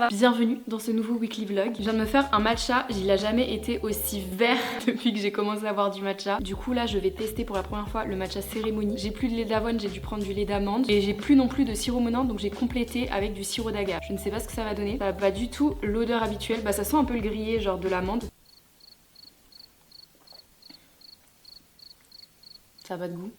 va? Bienvenue dans ce nouveau weekly vlog. Je viens de me faire un matcha, il a jamais été aussi vert depuis que j'ai commencé à avoir du matcha. Du coup là je vais tester pour la première fois le matcha cérémonie. J'ai plus de lait d'avoine, j'ai dû prendre du lait d'amande et j'ai plus non plus de sirop monin, donc j'ai complété avec du sirop d'agave. Je ne sais pas ce que ça va donner, ça va pas du tout l'odeur habituelle, bah ça sent un peu le grillé genre de l'amande. Ça a pas de goût.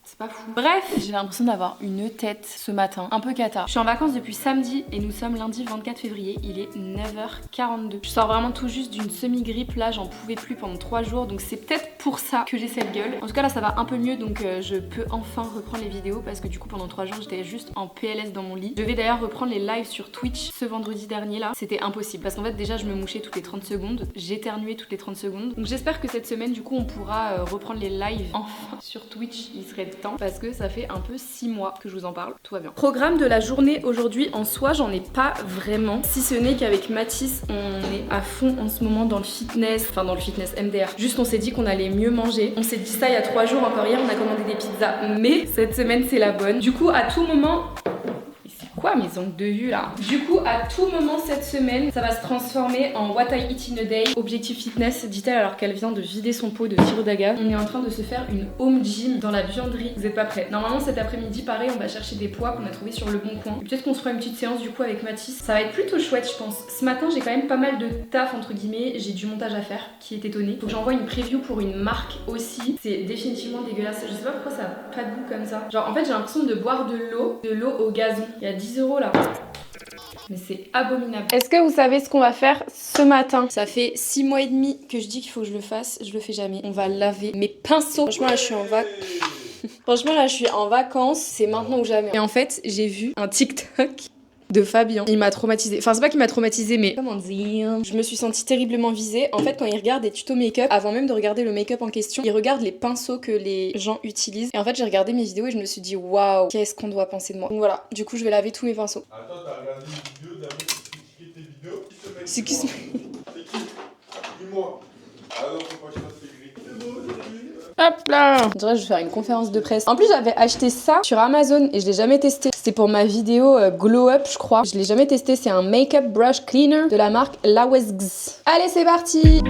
C'est pas fou. Bref, j'ai l'impression d'avoir une tête ce matin, un peu cata. Je suis en vacances depuis samedi et nous sommes lundi 24 février, il est 9h42. Je sors vraiment tout juste d'une semi-grippe, là j'en pouvais plus pendant 3 jours, donc c'est peut-être pour ça que j'ai cette gueule. En tout cas là ça va un peu mieux, donc je peux enfin reprendre les vidéos parce que du coup pendant 3 jours j'étais juste en PLS dans mon lit. Je vais d'ailleurs reprendre les lives sur Twitch ce vendredi dernier là, c'était impossible parce qu'en fait déjà je me mouchais toutes les 30 secondes, j'éternuais toutes les 30 secondes. Donc j'espère que cette semaine du coup on pourra reprendre les lives enfin sur Twitch, il serait temps parce que ça fait un peu 6 mois que je vous en parle, tout va bien. Programme de la journée aujourd'hui, en soi j'en ai pas vraiment, si ce n'est qu'avec Mathis on est à fond en ce moment dans le fitness, enfin dans le fitness MDR. Juste on s'est dit qu'on allait mieux manger, on s'est dit ça il y a 3 jours, encore hier on a commandé des pizzas, mais cette semaine c'est la bonne. Du coup à tout moment... Quoi mes ongles de vue là? Du coup à tout moment cette semaine ça va se transformer en What I Eat in a Day. Objectif fitness, dit-elle alors qu'elle vient de vider son pot de sirop d'agave. On est en train de se faire une home gym dans la vianderie. Vous êtes pas prêts? Normalement cet après-midi pareil on va chercher des poids qu'on a trouvé sur le bon coin. Peut-être qu'on se fera une petite séance du coup avec Mathis. Ça va être plutôt chouette je pense. Ce matin j'ai quand même pas mal de taf entre guillemets. J'ai du montage à faire qui est étonné. Faut que j'envoie une preview pour une marque aussi. C'est définitivement dégueulasse. Je sais pas pourquoi ça a pas de goût comme ça. Genre en fait j'ai l'impression de boire de l'eau au gazon. Il y a 10 € là. Mais c'est abominable. Est-ce que vous savez ce qu'on va faire ce matin? Ça fait 6 mois et demi que je dis qu'il faut que je le fasse, je le fais jamais. On va laver mes pinceaux. Franchement là je suis en vacances. Franchement là je suis en vacances, c'est maintenant ou jamais. Et en fait j'ai vu un TikTok de Fabien. Il m'a traumatisée. Enfin, c'est pas qu'il m'a traumatisée, mais comment dire, je me suis sentie terriblement visée. En fait, quand il regarde des tutos make-up, avant même de regarder le make-up en question, il regarde les pinceaux que les gens utilisent. Et en fait, j'ai regardé mes vidéos et je me suis dit, waouh, qu'est-ce qu'on doit penser de moi. Donc voilà, du coup, je vais laver tous mes pinceaux. Attends, t'as regardé une vidéo d'un mec qui critiquait tes vidéos? C'est qui ce mec? C'est qui? Dis-moi. Alors, faut pas que je fasse les grilles. C'est bon, c'est lui. Hop là! Je dirais que je vais faire une conférence de presse. En plus, j'avais acheté ça sur Amazon et je l'ai jamais testé. C'était pour ma vidéo Glow Up, je crois. Je l'ai jamais testé. C'est un make-up brush cleaner de la marque Lawesgs. Allez, c'est parti!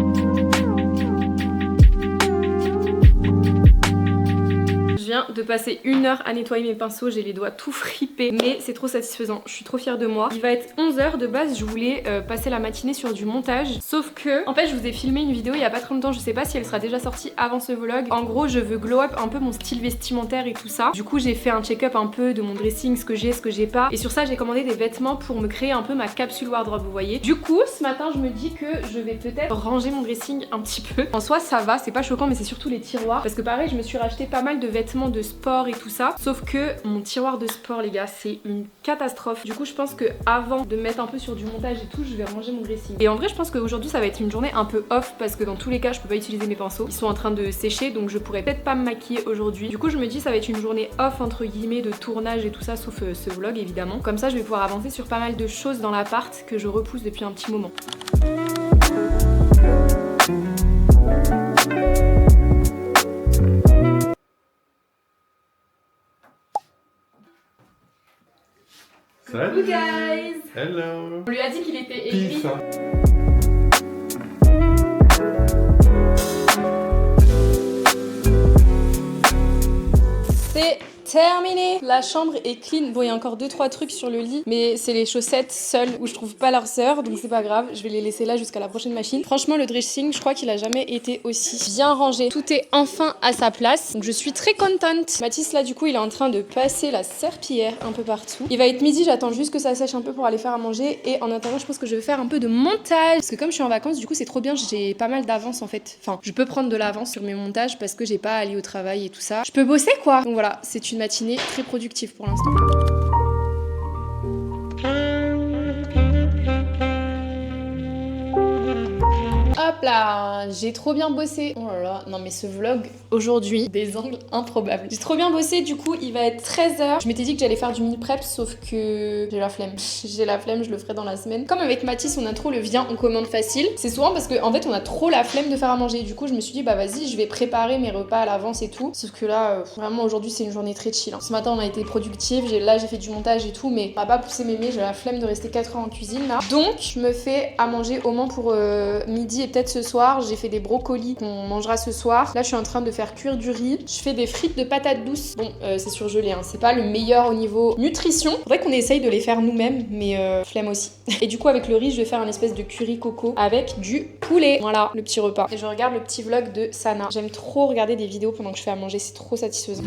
Je viens de passer 1 heure à nettoyer mes pinceaux, j'ai les doigts tout fripés, mais c'est trop satisfaisant, je suis trop fière de moi. Il va être 11 h de base, je voulais passer la matinée sur du montage, sauf que, en fait je vous ai filmé une vidéo il y a pas très longtemps, je sais pas si elle sera déjà sortie avant ce vlog. En gros je veux glow up un peu mon style vestimentaire et tout ça. Du coup j'ai fait un check-up un peu de mon dressing, ce que j'ai pas, et sur ça j'ai commandé des vêtements pour me créer un peu ma capsule wardrobe, vous voyez. Du coup ce matin je me dis que je vais peut-être ranger mon dressing un petit peu. En soi ça va, c'est pas choquant, mais c'est surtout les tiroirs, parce que pareil je me suis racheté pas mal de vêtements de sport et tout ça, sauf que mon tiroir de sport les gars c'est une catastrophe. Du coup je pense que avant de mettre un peu sur du montage et tout, je vais ranger mon dressing. Et en vrai je pense qu'aujourd'hui ça va être une journée un peu off parce que dans tous les cas je peux pas utiliser mes pinceaux, ils sont en train de sécher, donc je pourrais peut-être pas me maquiller aujourd'hui. Du coup je me dis ça va être une journée off entre guillemets de tournage et tout ça, sauf ce vlog évidemment. Comme ça je vais pouvoir avancer sur pas mal de choses dans l'appart que je repousse depuis un petit moment. Salut guys! Hello. On lui a dit qu'il était aigri. Peace, hein. C'est terminé. La chambre est clean. Bon, il y a encore 2-3 trucs sur le lit, mais c'est les chaussettes seules où je trouve pas leur sœur, donc c'est pas grave. Je vais les laisser là jusqu'à la prochaine machine. Franchement, le dressing, je crois qu'il a jamais été aussi bien rangé. Tout est enfin à sa place, donc je suis très contente. Mathis, là, du coup, il est en train de passer la serpillière un peu partout. Il va être midi, j'attends juste que ça sèche un peu pour aller faire à manger. Et en attendant, je pense que je vais faire un peu de montage. Parce que comme je suis en vacances, du coup, c'est trop bien. J'ai pas mal d'avance en fait. Enfin, je peux prendre de l'avance sur mes montages parce que j'ai pas à aller au travail et tout ça. Je peux bosser quoi. Donc voilà, c'est une matinée très productive pour l'instant. Hop là, j'ai trop bien bossé. Oh là là, non mais ce vlog aujourd'hui, des angles improbables. J'ai trop bien bossé, du coup il va être 13h. Je m'étais dit que j'allais faire du meal prep, sauf que j'ai la flemme. J'ai la flemme, je le ferai dans la semaine. Comme avec Mathis, on a trop le viens, on commande facile. C'est souvent parce qu'en fait on a trop la flemme de faire à manger. Du coup je me suis dit bah vas-y, je vais préparer mes repas à l'avance et tout. Sauf que là, vraiment aujourd'hui c'est une journée très chill. Ce matin on a été productive, là j'ai fait du montage et tout, mais on va pas pousser mémé, j'ai la flemme de rester 4 heures en cuisine là. Donc je me fais à manger au moins pour midi et peut-être ce soir. J'ai fait des brocolis qu'on mangera ce soir. Là je suis en train de faire cuire du riz. Je fais des frites de patates douces. Bon c'est surgelé, hein. C'est pas le meilleur au niveau nutrition. Faudrait qu'on essaye de les faire nous-mêmes, mais flemme aussi. Et du coup avec le riz je vais faire une espèce de curry coco avec du poulet. Voilà le petit repas. Et je regarde le petit vlog de Sana. J'aime trop regarder des vidéos pendant que je fais à manger, c'est trop satisfaisant.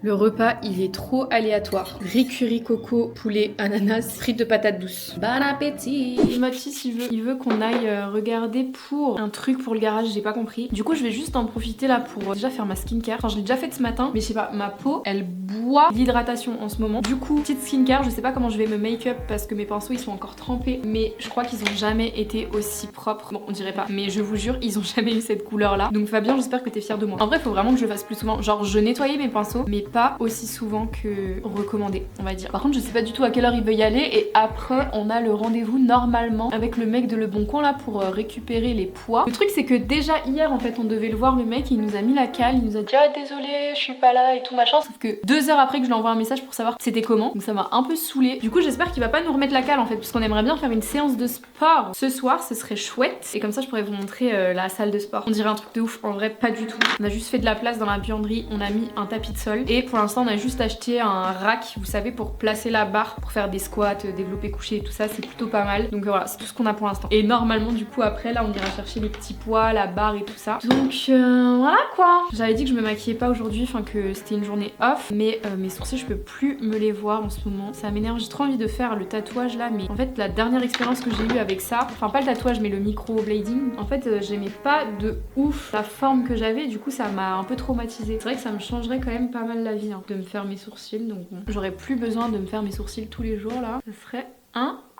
Le repas, il est trop aléatoire. Riz, curry, coco, poulet, ananas, frites de patates douces. Bon appétit! Mathis, il veut qu'on aille regarder pour un truc pour le garage, j'ai pas compris. Du coup, je vais juste en profiter là pour déjà faire ma skincare. Enfin, je l'ai déjà faite ce matin, mais je sais pas, ma peau, elle boit l'hydratation en ce moment. Du coup, petite skincare, je sais pas comment je vais me make-up parce que mes pinceaux, ils sont encore trempés, mais je crois qu'ils ont jamais été aussi propres. Bon, on dirait pas, mais je vous jure, ils ont jamais eu cette couleur là. Donc Fabien, j'espère que t'es fier de moi. En vrai, faut vraiment que je le fasse plus souvent. Genre, je nettoyais mes pinceaux, mais pas aussi souvent que recommandé, on va dire. Par contre, je sais pas du tout à quelle heure il veut y aller et après, on a le rendez-vous normalement avec le mec de Le Bon Coin là pour récupérer les poids. Le truc, c'est que déjà hier, en fait, on devait le voir, le mec, il nous a mis la cale, il nous a dit ah désolé, je suis pas là et tout machin. Sauf que 2 heures après que je lui envoie un message pour savoir c'était comment, donc ça m'a un peu saoulée. Du coup, j'espère qu'il va pas nous remettre la cale en fait, parce qu'on aimerait bien faire une séance de sport ce soir, ce serait chouette. Et comme ça, je pourrais vous montrer la salle de sport. On dirait un truc de ouf, en vrai, pas du tout. On a juste fait de la place dans la buanderie, on a mis un tapis de sol et pour l'instant, on a juste acheté un rack, vous savez, pour placer la barre, pour faire des squats, développer couché et tout ça, c'est plutôt pas mal. Donc voilà, c'est tout ce qu'on a pour l'instant. Et normalement, du coup, après, là, on ira chercher les petits poids, la barre et tout ça. Donc voilà quoi. J'avais dit que je me maquillais pas aujourd'hui, enfin que c'était une journée off, mais mes sourcils, je peux plus me les voir en ce moment. Ça m'énerve, j'ai trop envie de faire le tatouage là, mais en fait, la dernière expérience que j'ai eue avec ça, enfin pas le tatouage, mais le micro-blading, en fait, j'aimais pas de ouf la forme que j'avais, du coup, ça m'a un peu traumatisée. C'est vrai que ça me changerait quand même pas mal la vie, hein, de me faire mes sourcils, donc bon, j'aurais plus besoin de me faire mes sourcils tous les jours là, ce serait incroyable.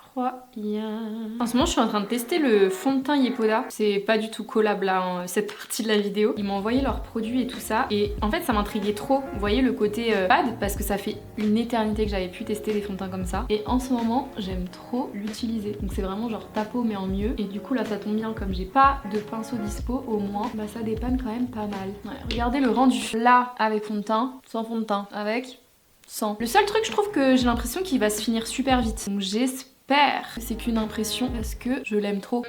En ce moment je suis en train de tester le fond de teint Yepoda, c'est pas du tout collab là cette partie de la vidéo. Ils m'ont envoyé leurs produits et tout ça et en fait ça m'intriguait trop, vous voyez le côté pad, parce que ça fait une éternité que j'avais pu tester des fonds de teint comme ça et en ce moment j'aime trop l'utiliser, donc c'est vraiment genre ta peau mais en mieux et du coup là ça tombe bien, comme j'ai pas de pinceau dispo au moins, bah ça dépanne quand même pas mal. Ouais, regardez le rendu là avec fond de teint, sans fond de teint, avec 100. Le seul truc, je trouve que j'ai l'impression qu'il va se finir super vite. Donc j'espère que c'est qu'une impression parce que je l'aime trop.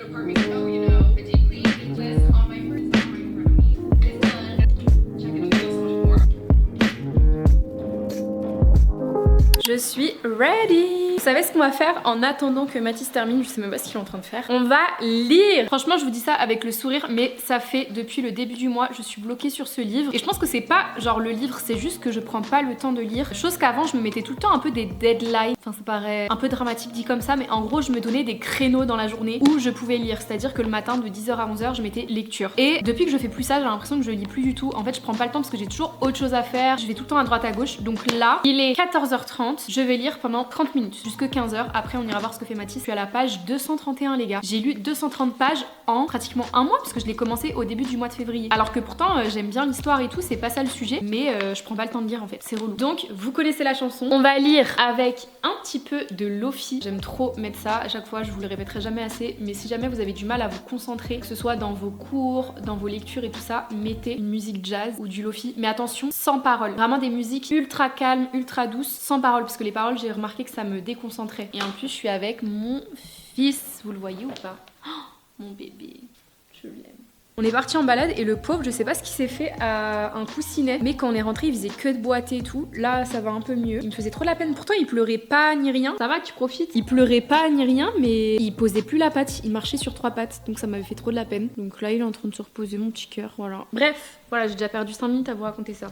Je suis ready. Vous savez ce qu'on va faire en attendant que Mathis termine? Je sais même pas ce qu'il est en train de faire. On va lire. Franchement, je vous dis ça avec le sourire, mais ça fait depuis le début du mois, je suis bloquée sur ce livre. Et je pense que c'est pas genre le livre, c'est juste que je prends pas le temps de lire. Chose qu'avant, je me mettais tout le temps un peu des deadlines. Enfin, ça paraît un peu dramatique dit comme ça, mais en gros, je me donnais des créneaux dans la journée où je pouvais lire. C'est-à-dire que le matin, de 10h à 11h, je mettais lecture. Et depuis que je fais plus ça, j'ai l'impression que je lis plus du tout. En fait, je prends pas le temps parce que j'ai toujours autre chose à faire. Je vais tout le temps à droite à gauche. Donc là, il est 14h30. Je vais lire pendant 30 minutes, jusque 15h. Après, on ira voir ce que fait Mathis. Je suis à la page 231, les gars. J'ai lu 230 pages en pratiquement un mois parce que je l'ai commencé au début du mois de février. Alors que pourtant, j'aime bien l'histoire et tout, c'est pas ça le sujet, mais je prends pas le temps de lire en fait. C'est relou. Donc, vous connaissez la chanson. On va lire avec un petit peu de lofi. J'aime trop mettre ça à chaque fois, je vous le répéterai jamais assez, mais si jamais vous avez du mal à vous concentrer, que ce soit dans vos cours, dans vos lectures et tout ça, mettez une musique jazz ou du lofi. Mais attention, sans paroles. Vraiment des musiques ultra calmes, ultra douces, sans paroles, parce que les paroles, j'ai remarqué que ça me déconcentrait. Et en plus, je suis avec mon fils. Vous le voyez ou pas? Oh, mon bébé, je l'aime. On est parti en balade et le pauvre, je sais pas ce qu'il s'est fait à un coussinet, mais quand on est rentré, il faisait que de boiter et tout. Là, ça va un peu mieux. Il me faisait trop la peine. Pourtant, il pleurait pas ni rien. Ça va, tu profites. Il pleurait pas ni rien, mais il posait plus la patte. Il marchait sur 3 pattes, donc ça m'avait fait trop de la peine. Donc là, il est en train de se reposer, mon petit cœur. Voilà. Bref, voilà, j'ai déjà perdu 5 minutes à vous raconter ça.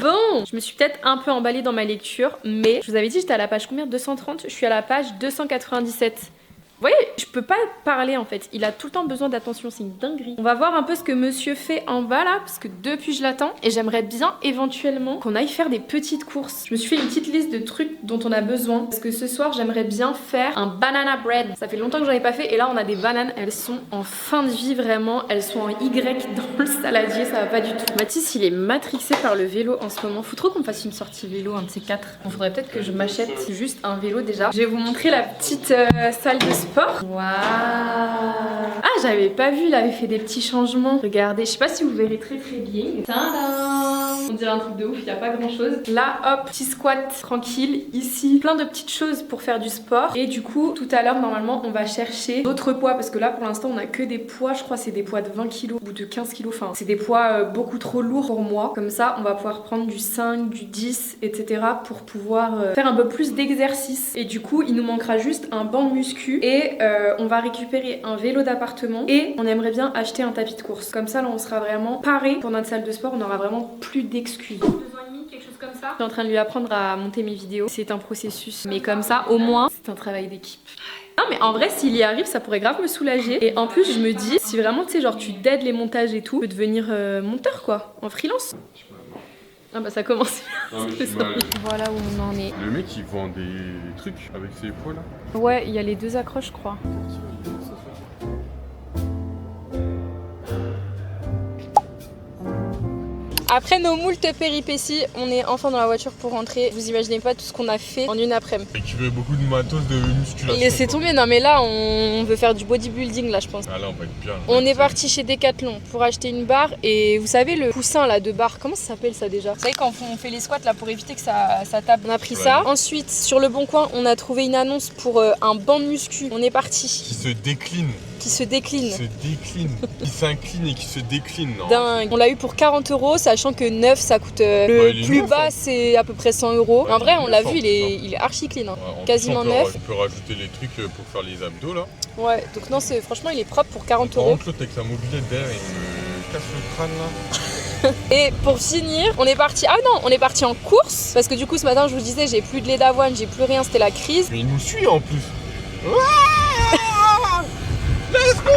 Bon, long. Je me suis peut-être un peu emballée dans ma lecture, mais je vous avais dit j'étais à la page combien? 230. Je suis à la page 297. Vous voyez, je peux pas parler en fait. Il a tout le temps besoin d'attention, c'est une dinguerie. On va voir un peu ce que monsieur fait en bas là, parce que depuis je l'attends. Et j'aimerais bien éventuellement qu'on aille faire des petites courses. Je me suis fait une petite liste de trucs dont on a besoin. Parce que ce soir, j'aimerais bien faire un banana bread. Ça fait longtemps que j'en ai pas fait. Et là, on a des bananes. Elles sont en fin de vie vraiment. Elles sont en Y dans le saladier. Ça va pas du tout. Mathis, il est matrixé par le vélo en ce moment. Faut trop qu'on fasse une sortie vélo, un de ces quatre. Il faudrait peut-être que je m'achète juste un vélo déjà. Je vais vous montrer la petite salle de sport. Waouh! Ah, j'avais pas vu, il avait fait des petits changements. Regardez, je sais pas si vous verrez très bien. Tadam! On dirait un truc de ouf, il y a pas grand chose. Là, hop, petit squat tranquille. Ici, plein de petites choses pour faire du sport. Et du coup, tout à l'heure, normalement, on va chercher d'autres poids parce que là, pour l'instant, on a que des poids. Je crois c'est des poids de 20 kg ou de 15 kg. Enfin, c'est des poids beaucoup trop lourds pour moi. Comme ça, on va pouvoir prendre du 5, du 10, etc. pour pouvoir faire un peu plus d'exercice. Et du coup, il nous manquera juste un banc de muscu et on va récupérer un vélo d'appartement et on aimerait bien acheter un tapis de course. Comme ça, là, on sera vraiment paré pour notre salle de sport. On aura vraiment plus d'excuses. 2 ans et demi, quelque chose comme ça. Je suis en train de lui apprendre à monter mes vidéos. C'est un processus. Mais comme ça, au moins, c'est un travail d'équipe. Non mais en vrai s'il y arrive ça pourrait grave me soulager et en plus je me dis si vraiment tu sais genre tu deades les montages et tout tu peux devenir monteur quoi en freelance. Ah bah ça commence bien. Voilà où on en est. Le mec il vend des trucs avec ses poids là. Ouais il y a les 2 accroches je crois. Après nos moultes péripéties, on est enfin dans la voiture pour rentrer. Vous imaginez pas tout ce qu'on a fait en une après-midi. Et tu veux beaucoup de matos de musculation. Laissez tomber, non mais là on veut faire du bodybuilding là je pense. Ah là on va être bien. On est parti chez Decathlon pour acheter une barre et vous savez le coussin là de barre, comment ça s'appelle ça déjà? Vous savez quand on fait les squats là pour éviter que ça tape. On a pris ça. Ensuite sur le Bon Coin on a trouvé une annonce pour un banc de muscu. On est parti. Qui se décline. Qui se décline. Qui s'incline et qui se décline. Non. Dingue. On l'a eu pour 40 €, sachant que neuf ça coûte le plus bas hein. C'est à peu près 100 €. Ouais, en vrai on l'a vu, il est archi clean. Hein. Ouais, quasiment neuf. On peut rajouter les trucs pour faire les abdos là. Ouais, donc non, franchement il est propre pour 40 €. Par contre l'autre avec sa mobilette derrière il me casse le crâne là. Et pour finir, on est parti. Ah non, on est parti en course parce que du coup ce matin je vous disais j'ai plus de lait d'avoine, j'ai plus rien, c'était la crise. Mais il nous suit en plus. Let's go!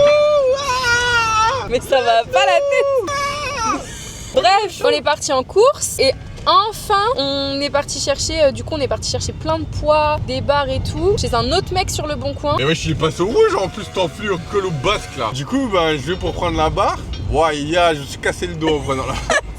Mais ça va pas la tête. Bref, on est parti en course et enfin on est parti chercher on est parti chercher plein de poids, des barres et tout chez un autre mec sur le Bon Coin. Mais ouais, je suis passé au rouge en plus, t'enflures que le basque là. Du coup, je vais pour prendre la barre. Ouais, je me suis cassé le dos en prenant la.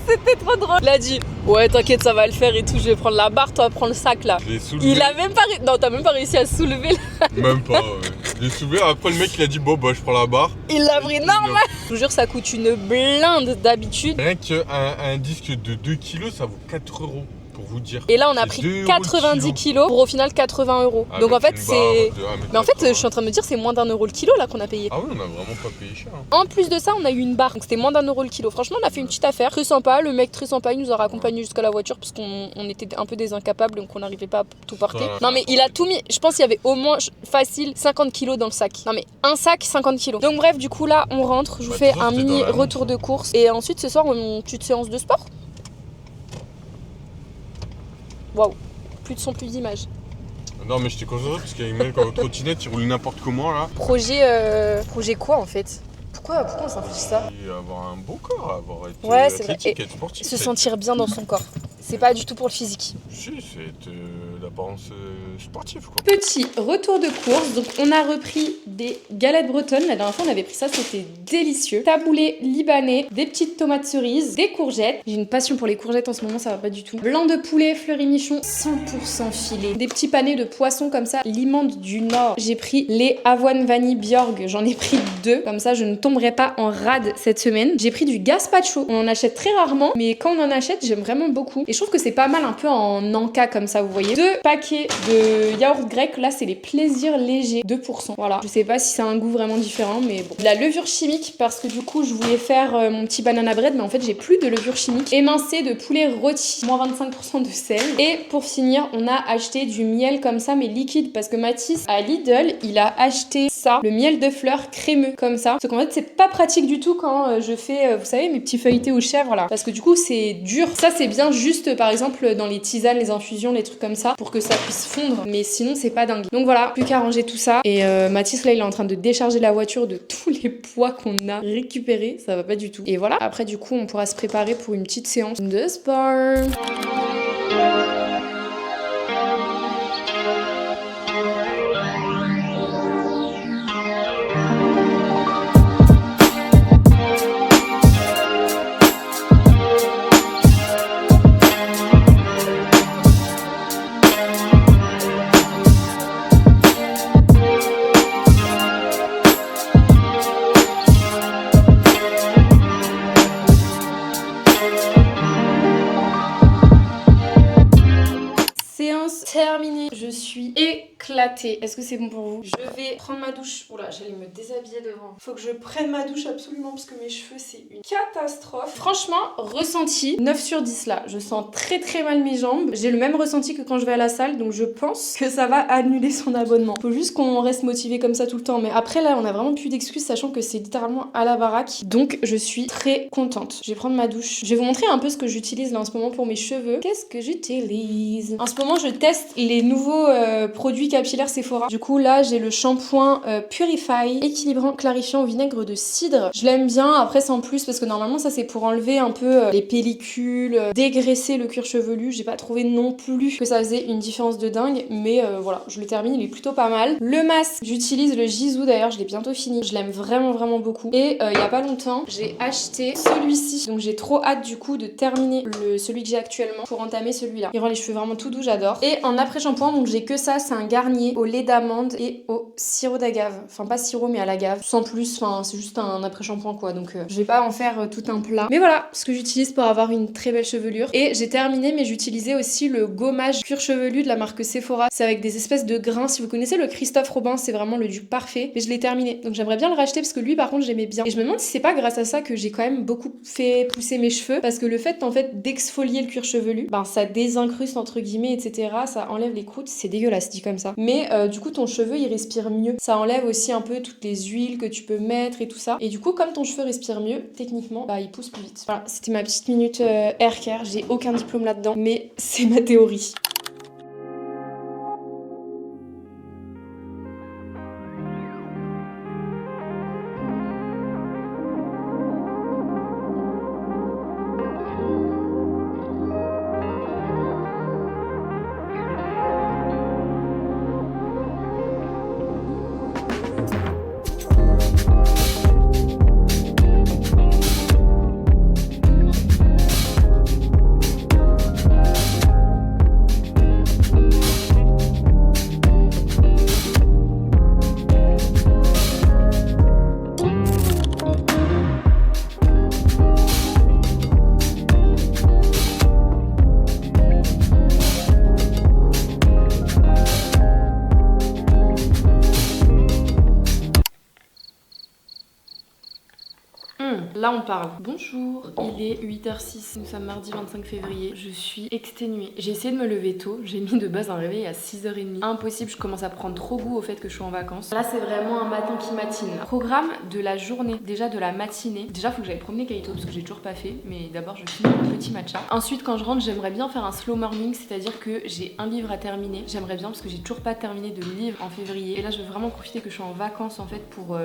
C'était trop drôle. Il a dit ouais t'inquiète ça va le faire et tout, je vais prendre la barre, toi prends le sac là. Je l'ai soulevé. Il a même pas non t'as même pas réussi à soulever là. Même pas ouais. Je l'ai soulevé, après le mec il a dit bon je prends la barre. Il l'a pris normal. Je vous jure ça coûte une blinde d'habitude. Rien qu'un disque de 2 kilos ça vaut 4 € pour vous dire. Et là on a pris 90 kilos pour au final 80 €. Ah, donc en fait c'est... Mais en fait je je suis en train de me dire c'est moins d'1 € le kilo là qu'on a payé. Ah oui on a vraiment pas payé cher. Hein. En plus de ça on a eu une barre, donc c'était moins d'1 € le kilo. Franchement on a fait une petite affaire, très sympa, le mec très sympa, il nous a raccompagnés jusqu'à la voiture parce qu'on était un peu des incapables donc on n'arrivait pas à tout porter. Non mais il a tout mis, je pense qu'il y avait au moins facile 50 kilos dans le sac. Non mais un sac 50 kilos. Donc bref du coup là on rentre, je vous fais un mini retour de course et ensuite ce soir on a une petite séance de sport. Waouh, plus de son, plus d'image. Non mais j'étais concentré parce qu'il y a une mec en trottinette, il roule n'importe comment là. Projet quoi en fait? Pourquoi on s'inflige ça? Et avoir un beau corps, avoir été athlétique, être sportif. Se sentir bien dans son corps. C'est pas du tout pour le physique. Si, c'est l'apparence sportive quoi. Petit retour de course, donc on a repris des galettes bretonnes. La dernière fois on avait pris ça, c'était délicieux. Taboulé libanais, des petites tomates cerises, des courgettes. J'ai une passion pour les courgettes en ce moment, ça va pas du tout. Blanc de poulet, fleury michon, 100% filé. Des petits panés de poissons comme ça, l'imande du Nord. J'ai pris les avoine vanille Bjorg, j'en ai pris 2. Comme ça je ne tomberai pas en rade cette semaine. J'ai pris du gazpacho, on en achète très rarement, mais quand on en achète j'aime vraiment beaucoup. Et je trouve que c'est pas mal un peu en encas comme ça, vous voyez. 2 paquets de yaourt grec, là c'est les plaisirs légers, 2%. Voilà, je sais pas si ça a un goût vraiment différent, mais bon. De la levure chimique, parce que du coup je voulais faire mon petit banana bread, mais en fait j'ai plus de levure chimique. Émincé de poulet rôti, moins 25% de sel. Et pour finir, on a acheté du miel comme ça, mais liquide, parce que Mathis, à Lidl, il a acheté ça, le miel de fleurs crémeux, comme ça. Parce qu'en fait c'est pas pratique du tout quand je fais, vous savez, mes petits feuilletés aux chèvres là, parce que du coup c'est dur. Ça c'est bien juste juste par exemple dans les tisanes, les infusions, les trucs comme ça pour que ça puisse fondre, mais sinon c'est pas dingue. Donc voilà, plus qu'à ranger tout ça. Et Mathis là il est en train de décharger la voiture de tous les poids qu'on a récupérés, ça va pas du tout. Et voilà, après du coup on pourra se préparer pour une petite séance de sport. Terminé, je suis éclatée. Est-ce que c'est bon pour vous? Je vais prendre ma douche. Oula, j'allais me déshabiller devant. Faut que je prenne ma douche absolument parce que mes cheveux c'est une catastrophe. Franchement, ressenti 9 sur 10 là. Je sens très très mal mes jambes. J'ai le même ressenti que quand je vais à la salle, donc je pense que ça va annuler son abonnement. Faut juste qu'on reste motivé comme ça tout le temps. Mais après là, on a vraiment plus d'excuses sachant que c'est littéralement à la baraque. Donc je suis très contente. Je vais prendre ma douche. Je vais vous montrer un peu ce que j'utilise là en ce moment pour mes cheveux. Qu'est-ce que j'utilise? En ce moment, je teste les nouveaux produits capillaires Sephora. Du coup là j'ai le shampoing Purify équilibrant clarifiant au vinaigre de cidre. Je l'aime bien, après sans plus parce que normalement ça c'est pour enlever un peu les pellicules, dégraisser le cuir chevelu. J'ai pas trouvé non plus que ça faisait une différence de dingue, mais voilà, je le termine, il est plutôt pas mal. Le masque, j'utilise le Jisoo d'ailleurs, je l'ai bientôt fini. Je l'aime vraiment vraiment beaucoup. Et il y a pas longtemps j'ai acheté celui-ci, donc j'ai trop hâte du coup de terminer celui que j'ai actuellement pour entamer celui-là. Il rend les cheveux vraiment tout doux, j'adore. Et en après-shampoing, donc j'ai que ça, c'est un Garnier au lait d'amande et au sirop d'agave. Enfin pas sirop mais à l'agave, sans plus, enfin c'est juste un après-shampoing quoi, donc je vais pas en faire tout un plat. Mais voilà, ce que j'utilise pour avoir une très belle chevelure. Et j'ai terminé, mais j'utilisais aussi le gommage cuir chevelu de la marque Sephora. C'est avec des espèces de grains, si vous connaissez le Christophe Robin, c'est vraiment le dupe parfait. Mais je l'ai terminé, donc j'aimerais bien le racheter parce que lui par contre j'aimais bien. Et je me demande si c'est pas grâce à ça que j'ai quand même beaucoup fait pousser mes cheveux, parce que le fait en fait d'exfolier le cuir chevelu, ben ça désincruste entre guillemets, etc. Ça enlève les croûtes, c'est dégueulasse dit comme ça. Mais du coup ton cheveu il respire mieux. Ça enlève aussi un peu toutes les huiles que tu peux mettre et tout ça. Et du coup comme ton cheveu respire mieux, techniquement bah il pousse plus vite. Voilà, c'était ma petite minute hair care. J'ai aucun diplôme là-dedans, mais c'est ma théorie. Là on parle. Bonjour, il est 8h06, nous sommes mardi 25 février. Je suis exténuée. J'ai essayé de me lever tôt, j'ai mis de base un réveil à 6h30. Impossible, je commence à prendre trop goût au fait que je suis en vacances. Là c'est vraiment un matin qui matine. Programme de la journée, déjà de la matinée. Déjà faut que j'aille promener Kaito parce que j'ai toujours pas fait, mais d'abord je finis mon petit matcha. Ensuite quand je rentre j'aimerais bien faire un slow morning, c'est-à-dire que j'ai un livre à terminer. J'aimerais bien parce que j'ai toujours pas terminé de livre en février. Et là je veux vraiment profiter que je suis en vacances en fait pour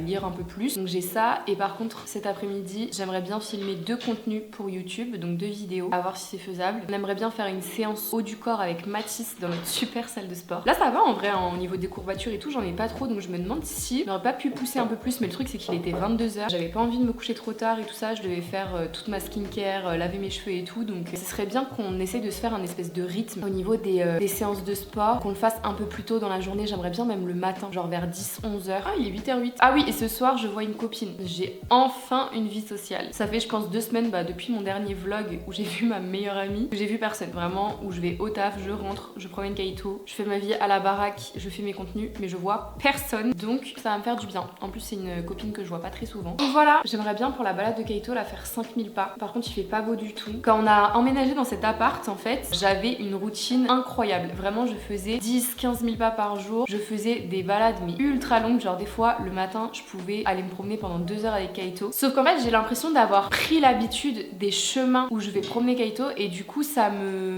lire un peu plus. Donc j'ai ça, et par contre cet après-midi j'aimerais bien filmer 2 contenus pour YouTube, donc 2 vidéos, à voir si c'est faisable. On aimerait bien faire une séance haut du corps avec Mathis dans notre super salle de sport. Là ça va en vrai, au niveau des courbatures et tout j'en ai pas trop, donc je me demande si j'aurais pas pu pousser un peu plus, mais le truc c'est qu'il était 22h, j'avais pas envie de me coucher trop tard et tout ça, je devais faire toute ma skincare, laver mes cheveux et tout, donc ce serait bien qu'on essaye de se faire un espèce de rythme au niveau des séances de sport, qu'on le fasse un peu plus tôt dans la journée. J'aimerais bien même le matin, genre vers 10-11h. Ah il est 8h08. Ah oui, et ce soir je vois une copine. J'ai enfin une vie sociale. Ça fait je pense 2 semaines depuis mon dernier vlog où j'ai vu ma meilleure amie, où j'ai vu personne vraiment, où je vais au taf, je rentre, je promène Kaito, je fais ma vie à la baraque, je fais mes contenus, mais je vois personne, donc ça va me faire du bien. En plus c'est une copine que je vois pas très souvent. Donc voilà, j'aimerais bien pour la balade de Kaito la faire 5000 pas. Par contre il fait pas beau du tout. Quand on a emménagé dans cet appart en fait, j'avais une routine incroyable. Vraiment je faisais 10-15 000 pas par jour, je faisais des balades mais ultra longues, genre des fois le matin je pouvais aller me promener pendant 2 heures avec Kaito. Sauf qu'en fait fait j'ai l'impression d'avoir pris l'habitude des chemins où je vais promener Kaito et du coup j'ai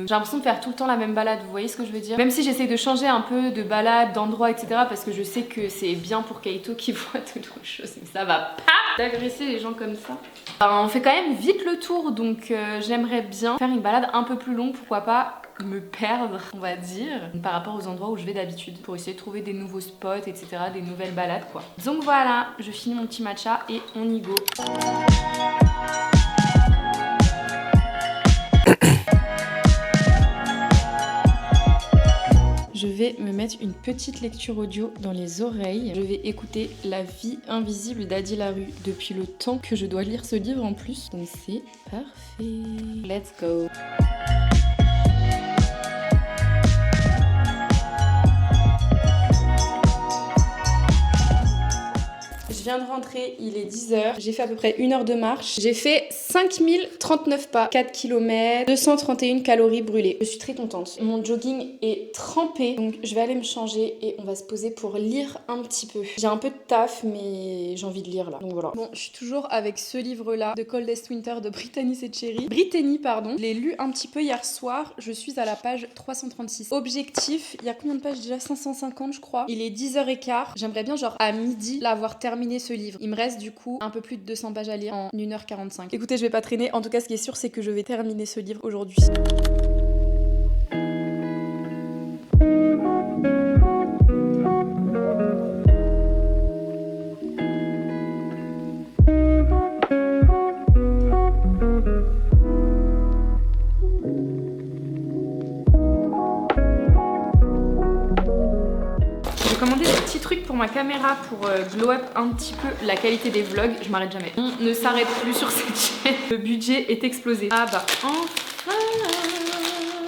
l'impression de faire tout le temps la même balade, vous voyez ce que je veux dire? Même si j'essaie de changer un peu de balade, d'endroit, etc. parce que je sais que c'est bien pour Kaito qui voit d'autres choses, mais ça va pas d'agresser les gens comme ça. On fait quand même vite le tour, donc j'aimerais bien faire une balade un peu plus longue, pourquoi pas me perdre, on va dire, par rapport aux endroits où je vais d'habitude, pour essayer de trouver des nouveaux spots, etc., des nouvelles balades, quoi. Donc voilà, je finis mon petit matcha et on y go. Je vais me mettre une petite lecture audio dans les oreilles. Je vais écouter La vie invisible d'Adi Larue depuis le temps que je dois lire ce livre en plus. Donc c'est parfait. Let's go. Je viens de rentrer, il est 10h, j'ai fait à peu près 1 heure de marche. J'ai fait 5039 pas, 4 km, 231 calories brûlées. Je suis très contente. Mon jogging est trempé, donc je vais aller me changer et on va se poser pour lire un petit peu. J'ai un peu de taf, mais j'ai envie de lire là, donc voilà. Bon, je suis toujours avec ce livre-là, The Coldest Winter de Brittany Setcheri. Brittany, pardon. Je l'ai lu un petit peu hier soir, je suis à la page 336. Objectif, il y a combien de pages déjà? 550 je crois. Il est 10h15. J'aimerais bien genre à midi l'avoir terminé ce livre. Il me reste du coup un peu plus de 200 pages à lire en 1h45. Écoutez, je vais pas traîner. En tout cas, ce qui est sûr, c'est que je vais terminer ce livre aujourd'hui. Pour ma caméra pour glow up un petit peu la qualité des vlogs, je m'arrête jamais. On ne s'arrête plus sur cette chaîne. Le budget est explosé. Ah bah enfin.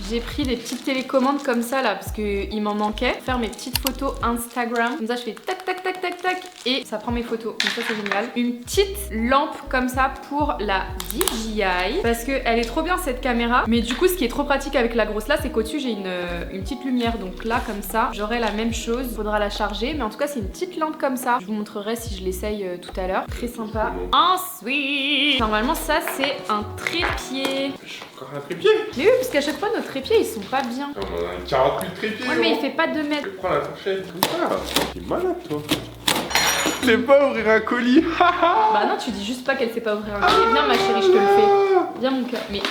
J'ai pris des petites télécommandes comme ça là parce qu'il m'en manquait. Faire mes petites photos Instagram. Comme ça je fais tac tac tac tac tac et ça prend mes photos. Donc ça c'est génial. Une petite lampe comme ça pour la DJI parce qu'elle est trop bien cette caméra. Mais du coup ce qui est trop pratique avec la grosse là c'est qu'au-dessus j'ai une petite lumière. Donc là comme ça j'aurai la même chose. Faudra la charger. Mais en tout cas c'est une petite lampe comme ça. Je vous montrerai si je l'essaye tout à l'heure. Très sympa. Ensuite normalement ça c'est un trépied. Encore un trépied? Mais oui parce qu'à chaque fois nos trépieds ils sont pas bien. On a une 48 trépieds. Ouais mais il fait pas 2 mètres. Je prends la fourchette. Ah, t'es malade toi. Tu sais pas ouvrir un colis. Bah non tu dis juste pas qu'elle sait pas ouvrir un colis. Viens ma chérie je te le fais. Viens mon cœur. Mais...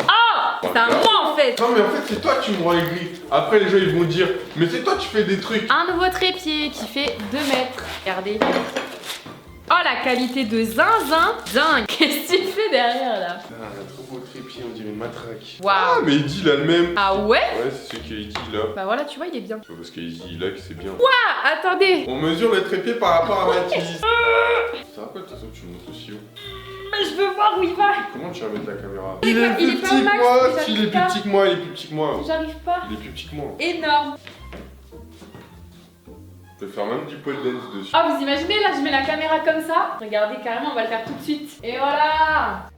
Ah c'est à moi en fait. Non mais en fait c'est toi qui me rends aigri. Après les gens ils vont dire mais c'est toi qui fais des trucs. Un nouveau trépied qui fait 2 mètres. Regardez. Oh la qualité de zinzin. Dingue. Qu'est-ce que tu fais derrière là? Ah, un trop beau trépied, on dirait une matraque. Waouh. Ah mais Eddie il a le même. Ah ouais? Ouais c'est celui qui a Eddie là. Bah voilà tu vois il est bien. Parce qu'Eddie il a que c'est bien. Ah attendez. On mesure le trépied par rapport à Mathis. Ça va pas de toute façon tu montes aussi haut. Mais je veux voir où il va. Comment tu vas mettre la caméra? Il est plus pas petit au que max, moi. j'arrive S'il est plus pas. petit que moi, il est plus petit que moi. J'arrive pas. Il est plus petit que moi. Énorme. Je peux faire même du pole dance dessus. Ah vous imaginez là je mets la caméra comme ça. Regardez carrément on va le faire tout de suite. Et voilà.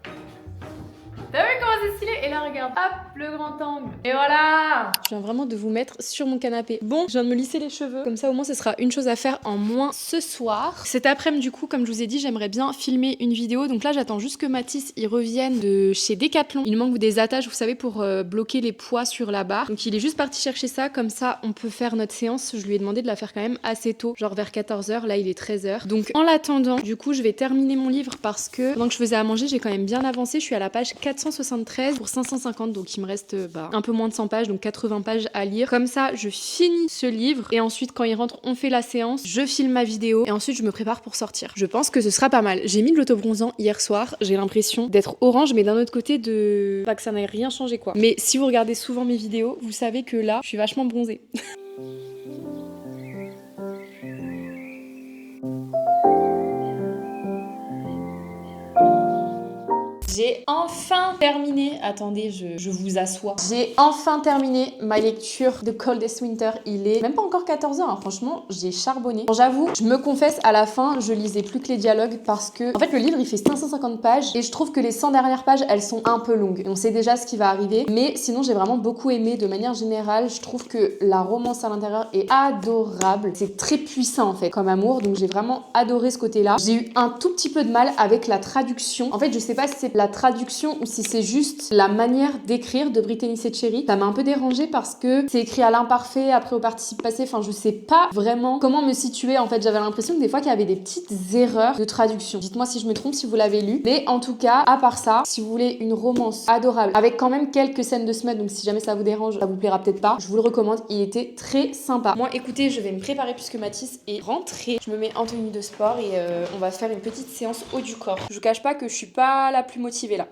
T'as vu comment c'est stylé? Et là regarde, hop, le grand angle. Et voilà. Je viens vraiment de vous mettre sur mon canapé. Bon, je viens de me lisser les cheveux. Comme ça au moins ce sera une chose à faire en moins ce soir. Cet après-midi du coup, comme je vous ai dit, j'aimerais bien filmer une vidéo. Donc là j'attends juste que Mathis il revienne de chez Decathlon. Il manque des attaches, vous savez, pour bloquer les poids sur la barre. Donc il est juste parti chercher ça. Comme ça on peut faire notre séance. Je lui ai demandé de la faire quand même assez tôt, genre vers 14h. Là il est 13h. Donc en l'attendant, du coup je vais terminer mon livre parce que pendant que je faisais à manger, j'ai quand même bien avancé. Je suis à la page 473 pour 550. Donc il me reste un peu moins de 100 pages, donc 80 pages à lire. Comme ça, je finis ce livre et ensuite quand il rentre, on fait la séance, je filme ma vidéo et ensuite je me prépare pour sortir. Je pense que ce sera pas mal. J'ai mis de l'autobronzant hier soir, j'ai l'impression d'être orange, mais d'un autre côté pas que ça n'ait rien changé quoi. Mais si vous regardez souvent mes vidéos, vous savez que là, je suis vachement bronzée. J'ai enfin terminé, attendez, je vous assois. J'ai enfin terminé ma lecture de Coldest Winter. Il est même pas encore 14h, hein. Franchement, j'ai charbonné. Bon, j'avoue, je me confesse, à la fin, je lisais plus que les dialogues parce que, en fait, le livre, il fait 550 pages et je trouve que les 100 dernières pages, elles sont un peu longues. Et on sait déjà ce qui va arriver, mais sinon, j'ai vraiment beaucoup aimé. De manière générale, je trouve que la romance à l'intérieur est adorable. C'est très puissant, en fait, comme amour, donc j'ai vraiment adoré ce côté-là. J'ai eu un tout petit peu de mal avec la traduction. En fait, je sais pas si c'est la traduction ou si c'est juste la manière d'écrire de Brittany Setcheri. Ça m'a un peu dérangée parce que c'est écrit à l'imparfait, après au participe passé. Enfin, je sais pas vraiment comment me situer. En fait, j'avais l'impression que des fois qu'il y avait des petites erreurs de traduction. Dites-moi si je me trompe, si vous l'avez lu. Mais en tout cas, à part ça, si vous voulez une romance adorable avec quand même quelques scènes de smut, donc si jamais ça vous dérange, ça vous plaira peut-être pas, je vous le recommande. Il était très sympa. Moi, écoutez, je vais me préparer puisque Mathis est rentré. Je me mets en tenue de sport et on va faire une petite séance haut du corps. Je vous cache pas que je suis pas la plus motivée là.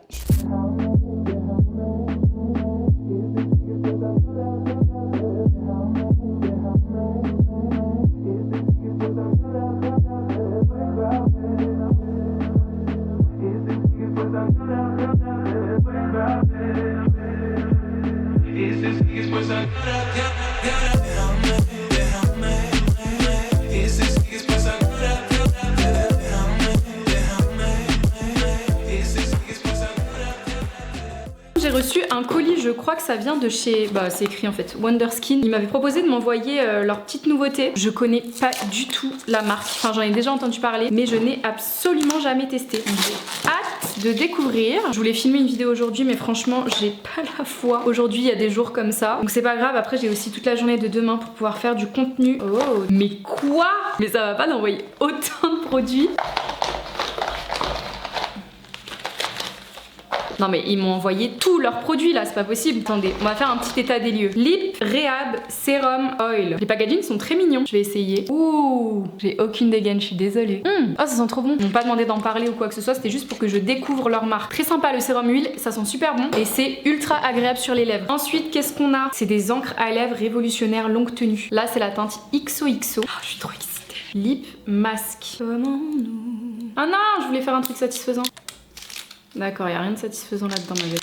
J'ai reçu un colis, je crois que ça vient de chez... Bah c'est écrit en fait, Wonderskin. Ils m'avaient proposé de m'envoyer leur petite nouveauté. Je connais pas du tout la marque. Enfin j'en ai déjà entendu parler, mais je n'ai absolument jamais testé. J'ai hâte de découvrir. Je voulais filmer une vidéo aujourd'hui, mais franchement j'ai pas la foi. Aujourd'hui il y a des jours comme ça. Donc c'est pas grave, après j'ai aussi toute la journée de demain pour pouvoir faire du contenu. Oh, mais quoi? Mais ça va pas d'envoyer autant de produits. Non mais ils m'ont envoyé tous leurs produits là, c'est pas possible. Attendez, on va faire un petit état des lieux. Lip Rehab Serum Oil. Les packagings sont très mignons. Je vais essayer. Ouh, j'ai aucune dégaine, je suis désolée. Oh, ça sent trop bon. Ils m'ont pas demandé d'en parler ou quoi que ce soit, c'était juste pour que je découvre leur marque. Très sympa le sérum huile, ça sent super bon et c'est ultra agréable sur les lèvres. Ensuite, qu'est-ce qu'on a? C'est des encres à lèvres révolutionnaires longue tenue. Là, c'est la teinte XOXO. Oh, je suis trop excitée. Lip Mask. Comment nous... Ah non, je voulais faire un truc satisfaisant. D'accord, il n'y a rien de satisfaisant là-dedans, ma belle.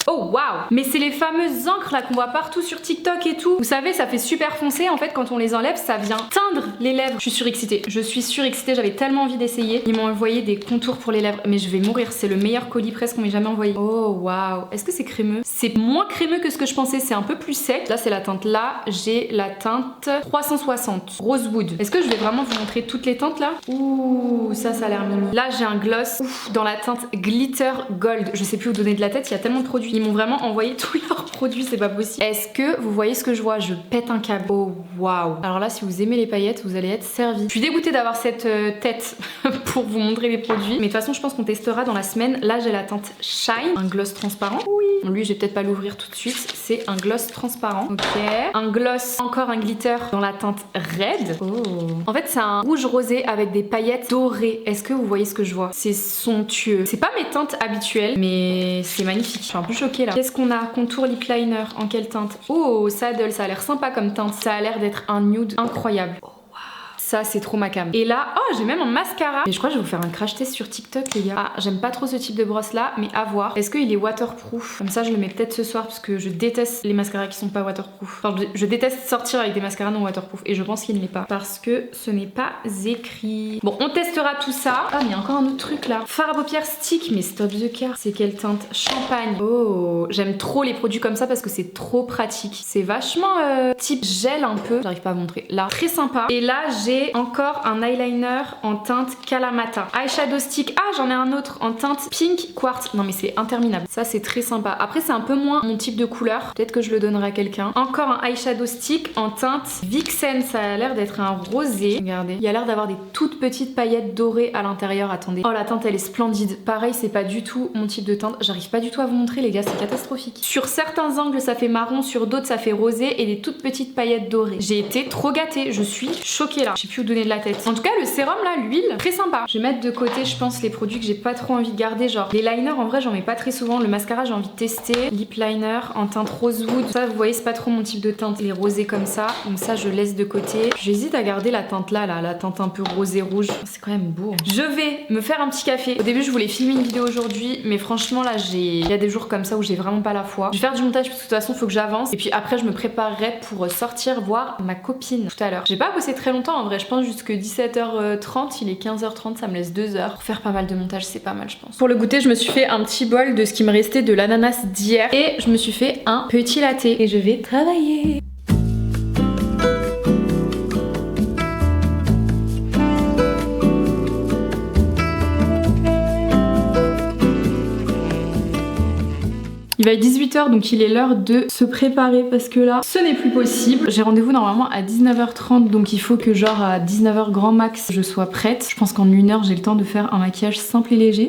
Oh waouh! Mais c'est les fameuses encres là qu'on voit partout sur TikTok et tout. Vous savez, ça fait super foncé. En fait, quand on les enlève, ça vient teindre les lèvres. Je suis surexcitée. Je suis surexcitée. J'avais tellement envie d'essayer. Ils m'ont envoyé des contours pour les lèvres. Mais je vais mourir. C'est le meilleur colis presque qu'on m'ait jamais envoyé. Oh waouh! Est-ce que c'est crémeux? C'est moins crémeux que ce que je pensais. C'est un peu plus sec. Là, c'est la teinte là. J'ai la teinte 360. Rosewood. Est-ce que je vais vraiment vous montrer toutes les teintes là? Ouh, ça a l'air mimi. Là, j'ai un gloss dans la teinte Glitter Gold. Je sais plus où donner de la tête. Il y a tellement de produits. Ils m'ont vraiment envoyé tous leurs produits, c'est pas possible. Est-ce que vous voyez ce que je vois? Je pète un câble. Oh waouh. Alors là, si vous aimez les paillettes, vous allez être servi. Je suis dégoûtée d'avoir cette tête pour vous montrer les produits. Mais de toute façon, je pense qu'on testera dans la semaine. Là, j'ai la teinte Shine, un gloss transparent. Oui. Bon, lui, je vais peut-être pas l'ouvrir tout de suite. C'est un gloss transparent. Ok. Un gloss, encore un glitter dans la teinte Red. Oh. En fait, c'est un rouge rosé avec des paillettes dorées. Est-ce que vous voyez ce que je vois? C'est somptueux. C'est pas mes teintes habituelles, mais c'est magnifique. Je suis un peu choquée là. Qu'est-ce qu'on a? Contour lip liner. En quelle teinte? Oh, Saddle, ça a l'air sympa comme teinte. Ça a l'air d'être un nude incroyable. Ça, c'est trop ma cam. Et là, oh, j'ai même un mascara. Mais je crois que je vais vous faire un crash test sur TikTok, les gars. Ah, j'aime pas trop ce type de brosse là, mais à voir. Est-ce qu'il est waterproof? Comme ça, je le mets peut-être ce soir parce que je déteste les mascaras qui sont pas waterproof. Enfin, je déteste sortir avec des mascaras non waterproof et je pense qu'il ne l'est pas parce que ce n'est pas écrit. Bon, on testera tout ça. Ah, mais il y a encore un autre truc là. Fard à paupières stick, mais stop the car. C'est quelle teinte? Champagne. Oh, j'aime trop les produits comme ça parce que c'est trop pratique. C'est vachement type gel un peu. J'arrive pas à montrer. Là, très sympa. Et là, j'ai encore un eyeliner en teinte Kalamata. Eyeshadow stick. Ah, j'en ai un autre en teinte Pink Quartz. Non mais c'est interminable. Ça c'est très sympa. Après c'est un peu moins mon type de couleur. Peut-être que je le donnerai à quelqu'un. Encore un eyeshadow stick en teinte Vixen. Ça a l'air d'être un rosé. Regardez. Il y a l'air d'avoir des toutes petites paillettes dorées à l'intérieur. Attendez. Oh la teinte elle est splendide. Pareil c'est pas du tout mon type de teinte. J'arrive pas du tout à vous montrer les gars. C'est catastrophique. Sur certains angles ça fait marron. Sur d'autres ça fait rosé. Et des toutes petites paillettes dorées. J'ai été trop gâtée. Je suis choquée là. sais plus où donner de la tête. En tout cas le sérum là, l'huile, très sympa. Je vais mettre de côté je pense les produits que j'ai pas trop envie de garder, genre les liners en vrai j'en mets pas très souvent, le mascara j'ai envie de tester, lip liner en teinte rosewood, ça vous voyez c'est pas trop mon type de teinte, les rosés comme ça, donc ça je laisse de côté. J'hésite à garder la teinte là, la teinte un peu rosé rouge, c'est quand même beau. Je vais me faire un petit café. Au début je voulais filmer une vidéo aujourd'hui mais franchement là il y a des jours comme ça où j'ai vraiment pas la foi. Je vais faire du montage parce que de toute façon faut que j'avance et puis après je me préparerai pour sortir voir ma copine tout à l'heure. J'ai pas bossé très longtemps en vrai, je pense jusque 17h30, il est 15h30, ça me laisse 2 heures. Pour faire pas mal de montage c'est pas mal je pense. Pour le goûter je me suis fait un petit bol de ce qui me restait de l'ananas d'hier et je me suis fait un petit latte et je vais travailler. Il va être 18h donc il est l'heure de se préparer parce que là ce n'est plus possible. J'ai rendez-vous normalement à 19h30 donc il faut que genre à 19h grand max je sois prête. Je pense qu'en 1 heure j'ai le temps de faire un maquillage simple et léger.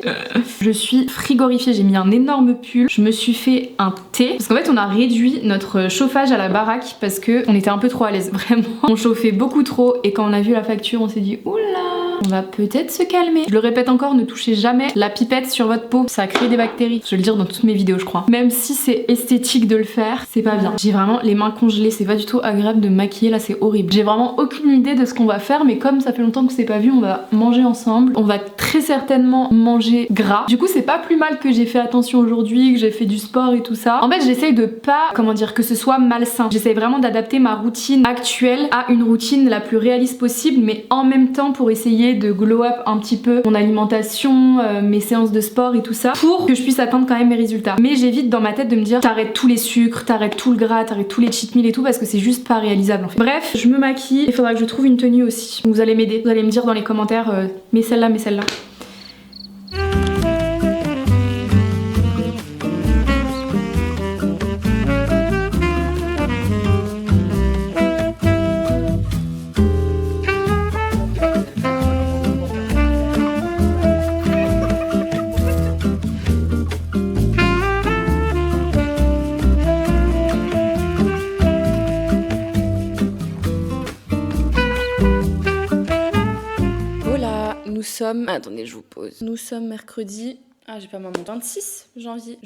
Je suis frigorifiée, j'ai mis un énorme pull. Je me suis fait un thé parce qu'en fait on a réduit notre chauffage à la baraque parce que on était un peu trop à l'aise vraiment. On chauffait beaucoup trop et quand on a vu la facture on s'est dit oula, on va peut-être se calmer. Je le répète encore, ne touchez jamais la pipette sur votre peau, ça crée des bactéries. Je vais le dire dans toutes mes vidéos je crois. Même si c'est esthétique de le faire, c'est pas bien. J'ai vraiment les mains congelées, c'est pas du tout agréable de me maquiller là, c'est horrible. J'ai vraiment aucune idée de ce qu'on va faire mais comme ça fait longtemps que c'est pas vu, on va manger ensemble. On va très certainement manger gras. Du coup c'est pas plus mal que j'ai fait attention aujourd'hui, que j'ai fait du sport et tout ça. En fait j'essaye de pas, comment dire, que ce soit malsain. J'essaye vraiment d'adapter ma routine actuelle à une routine la plus réaliste possible mais en même temps pour essayer de glow up un petit peu mon alimentation, mes séances de sport et tout ça pour que je puisse atteindre quand même mes résultats. Mais j'évite dans ma tête de me dire t'arrêtes tous les sucres, t'arrêtes tout le gras, t'arrêtes tous les cheat meals et tout parce que c'est juste pas réalisable en fait. Bref, je me maquille, il faudra que je trouve une tenue aussi. Donc vous allez m'aider, vous allez me dire dans les commentaires mais celle-là, mais celle-là. Attendez, je vous pose. Nous sommes mercredi. Ah, j'ai pas ma montre. 26 janvier.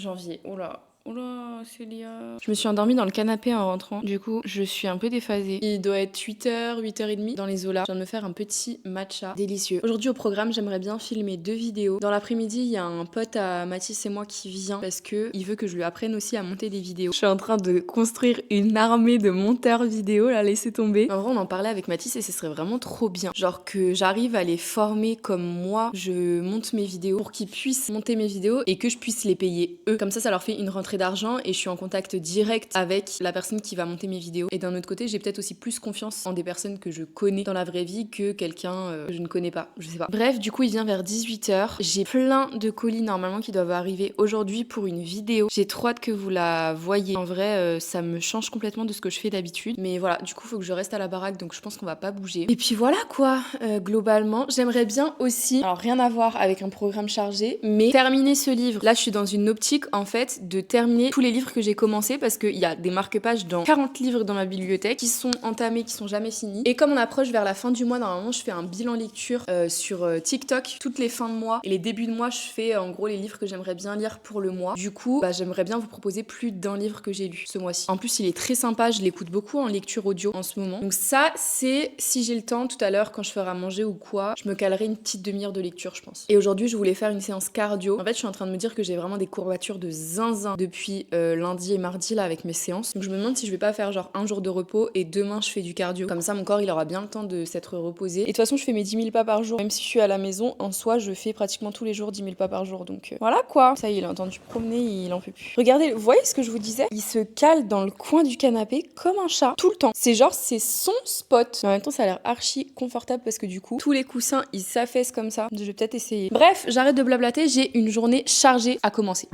Oula. Oula, Célia. Je me suis endormie dans le canapé en rentrant. Du coup, je suis un peu déphasée. Il doit être 8h, 8h30 dans les Zola. Je viens de me faire un petit matcha délicieux. Aujourd'hui au programme, j'aimerais bien filmer 2 vidéos. Dans l'après-midi, il y a un pote à Mathis et moi qui vient parce que il veut que je lui apprenne aussi à monter des vidéos. Je suis en train de construire une armée de monteurs vidéo, là, laissez tomber. En vrai, on en parlait avec Mathis et ce serait vraiment trop bien. Genre que j'arrive à les former comme moi, je monte mes vidéos pour qu'ils puissent monter mes vidéos et que je puisse les payer eux. Comme ça leur fait une rentrée d'argent et je suis en contact direct avec la personne qui va monter mes vidéos. Et d'un autre côté, j'ai peut-être aussi plus confiance en des personnes que je connais dans la vraie vie que quelqu'un que je ne connais pas, je sais pas. Bref, du coup, il vient vers 18h. J'ai plein de colis normalement qui doivent arriver aujourd'hui pour une vidéo. J'ai trop hâte que vous la voyez. En vrai, ça me change complètement de ce que je fais d'habitude. Mais voilà, du coup, faut que je reste à la baraque, donc je pense qu'on va pas bouger. Et puis voilà quoi, globalement, j'aimerais bien aussi, alors rien à voir avec un programme chargé, mais terminer ce livre. Là, je suis dans une optique en fait de terminer tous les livres que j'ai commencé parce qu'il y a des marque-pages dans 40 livres dans ma bibliothèque qui sont entamés, qui sont jamais finis. Et comme on approche vers la fin du mois, normalement je fais un bilan lecture sur TikTok toutes les fins de mois et les débuts de mois je fais en gros les livres que j'aimerais bien lire pour le mois. Du coup j'aimerais bien vous proposer plus d'un livre que j'ai lu ce mois-ci. En plus il est très sympa, je l'écoute beaucoup en lecture audio en ce moment. Donc ça c'est si j'ai le temps tout à l'heure quand je ferai à manger ou quoi, je me calerai une petite demi-heure de lecture je pense. Et aujourd'hui je voulais faire une séance cardio. En fait je suis en train de me dire que j'ai vraiment des courbatures de zinzin depuis lundi et mardi là avec mes séances. Donc je me demande si je vais pas faire genre un jour de repos et demain je fais du cardio. Comme ça mon corps il aura bien le temps de s'être reposé. Et de toute façon je fais mes 10 000 pas par jour. Même si je suis à la maison, en soi je fais pratiquement tous les jours 10 000 pas par jour. Donc voilà quoi. Ça y est, il a entendu promener, il en peut plus. Regardez, vous voyez ce que je vous disais? Il se cale dans le coin du canapé comme un chat tout le temps. C'est genre c'est son spot. Mais en même temps ça a l'air archi confortable parce que du coup tous les coussins ils s'affaissent comme ça. Je vais peut-être essayer. Bref, j'arrête de blablater, j'ai une journée chargée à commencer.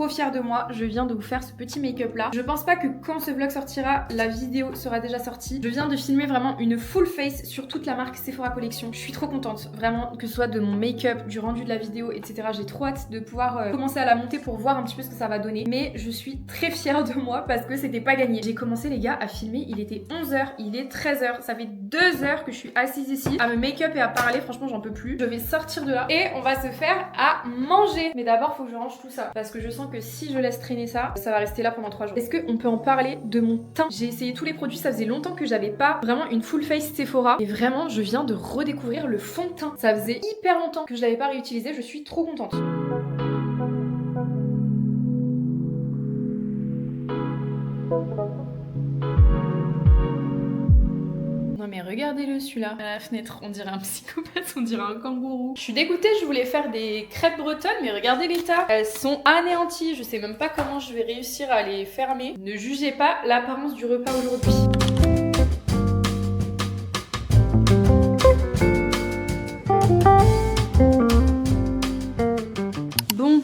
trop fière de moi. Je viens de vous faire ce petit make-up là. Je pense pas que quand ce vlog sortira, la vidéo sera déjà sortie. Je viens de filmer vraiment une full face sur toute la marque Sephora Collection. Je suis trop contente, vraiment, que ce soit de mon make-up, du rendu de la vidéo, etc. J'ai trop hâte de pouvoir commencer à la monter pour voir un petit peu ce que ça va donner. Mais je suis très fière de moi parce que c'était pas gagné. J'ai commencé les gars à filmer, il était 11h, il est 13h. Ça fait 2 heures que je suis assise ici à me make-up et à parler. Franchement, j'en peux plus. Je vais sortir de là et on va se faire à manger. Mais d'abord, faut que je range tout ça parce que je sens que si je laisse traîner ça, ça va rester là pendant 3 jours. Est-ce qu'on peut en parler de mon teint? J'ai essayé tous les produits, ça faisait longtemps que j'avais pas vraiment une full face Sephora et vraiment, je viens de redécouvrir le fond de teint. Ça faisait hyper longtemps que je l'avais pas réutilisé, je suis trop contente. Non mais regardez-le celui-là à la fenêtre, on dirait un psychopathe, on dirait un kangourou. Je suis dégoûtée, je voulais faire des crêpes bretonnes mais regardez l'état. Elles sont anéanties, je sais même pas comment je vais réussir à les fermer. Ne jugez pas l'apparence du repas aujourd'hui.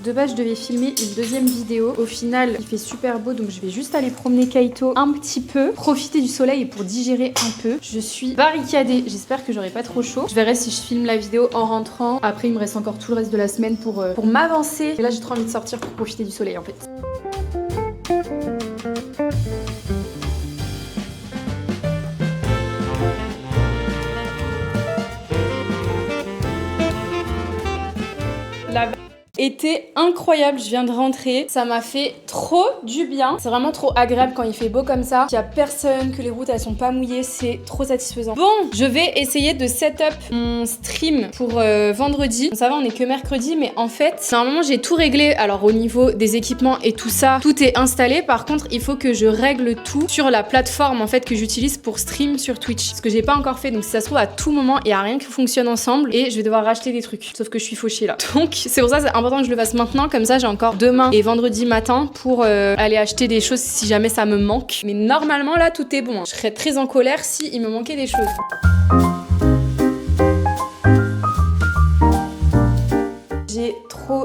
De base, je devais filmer une deuxième vidéo. Au final, il fait super beau, donc je vais juste aller promener Kaito un petit peu, profiter du soleil et pour digérer un peu. Je suis barricadée. J'espère que j'aurai pas trop chaud. Je verrai si je filme la vidéo en rentrant. Après, il me reste encore tout le reste de la semaine pour m'avancer. Et là, j'ai trop envie de sortir pour profiter du soleil en fait. Été incroyable, je viens de rentrer, ça m'a fait trop du bien. C'est vraiment trop agréable quand il fait beau comme ça, qu'il y a personne, que les routes elles sont pas mouillées, c'est trop satisfaisant. Bon, je vais essayer de set up mon stream pour vendredi. Bon, ça va, on est que mercredi, mais en fait, normalement j'ai tout réglé. Alors au niveau des équipements et tout ça, tout est installé. Par contre, il faut que je règle tout sur la plateforme en fait que j'utilise pour stream sur Twitch. Ce que j'ai pas encore fait, donc si ça se trouve à tout moment, il y a rien qui fonctionne ensemble et je vais devoir racheter des trucs. Sauf que je suis fauchée là. Donc c'est pour ça c'est important que je le fasse maintenant, comme ça j'ai encore demain et vendredi matin pour aller acheter des choses si jamais ça me manque. Mais normalement là tout est bon. Je serais très en colère si il me manquait des choses. J'ai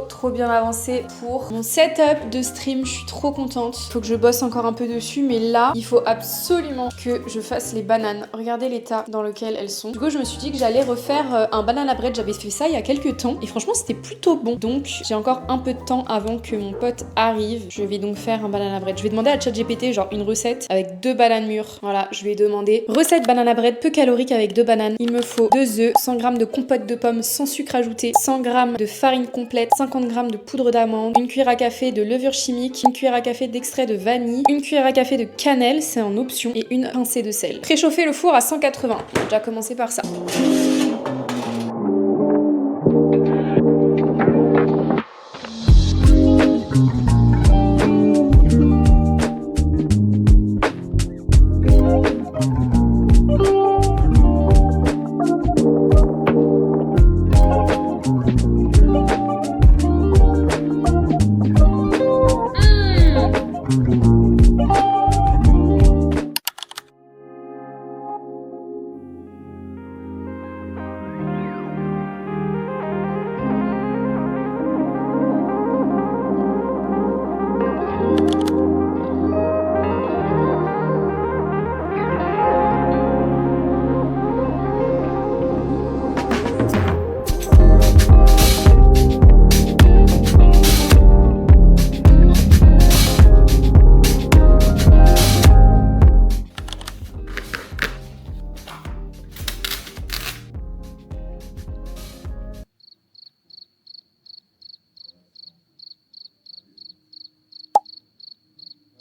trop bien avancé pour mon setup de stream, je suis trop contente. Faut que je bosse encore un peu dessus, mais là il faut absolument que je fasse les bananes. Regardez l'état dans lequel elles sont. Du coup je me suis dit que j'allais refaire un banana bread, j'avais fait ça il y a quelques temps et franchement c'était plutôt bon. Donc j'ai encore un peu de temps avant que mon pote arrive. Je vais donc faire un banana bread. Je vais demander à ChatGPT genre une recette avec 2 bananes mûres. Voilà, je lui ai demandé recette banana bread peu calorique avec 2 bananes. Il me faut 2 œufs, 100 g de compote de pommes sans sucre ajouté, 100 g de farine complète, 50 g de poudre d'amande, une cuillère à café de levure chimique, une cuillère à café d'extrait de vanille, une cuillère à café de cannelle, c'est en option, et une pincée de sel. Préchauffer le four à 180. On va déjà commencer par ça.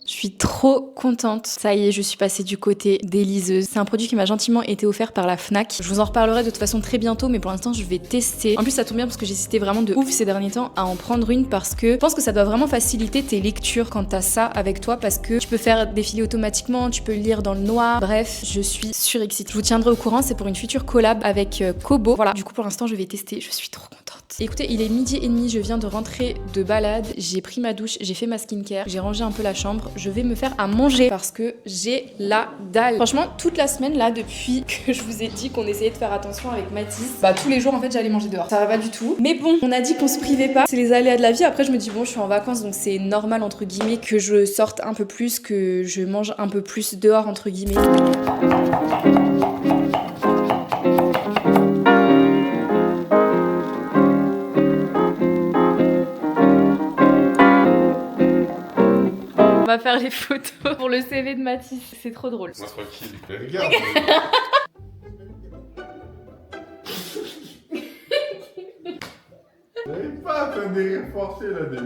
Je suis trop contente. Ça y est, je suis passée du côté des liseuses. C'est un produit qui m'a gentiment été offert par la Fnac. Je vous en reparlerai de toute façon très bientôt, mais pour l'instant, je vais tester. En plus, ça tombe bien parce que j'hésitais vraiment de ouf ces derniers temps à en prendre une parce que je pense que ça doit vraiment faciliter tes lectures quand t'as ça avec toi parce que tu peux faire défiler automatiquement, tu peux lire dans le noir. Bref, je suis surexcitée. Je vous tiendrai au courant, c'est pour une future collab avec Kobo. Voilà, du coup, pour l'instant, je vais tester. Je suis trop contente. Écoutez, il est 12h30, je viens de rentrer de balade, j'ai pris ma douche, j'ai fait ma skincare, j'ai rangé un peu la chambre, je vais me faire à manger parce que j'ai la dalle. Franchement, toute la semaine là, depuis que je vous ai dit qu'on essayait de faire attention avec Mathis, bah tous les jours en fait j'allais manger dehors. Ça va pas du tout. Mais bon, on a dit qu'on se privait pas, c'est les aléas de la vie. Après je me dis bon, je suis en vacances donc c'est normal entre guillemets que je sorte un peu plus, que je mange un peu plus dehors entre guillemets. On va faire les photos pour le CV de Mathis, c'est trop drôle. Moi tranquille, mais regarde. J'arrive pas à faire des rires forcés là des.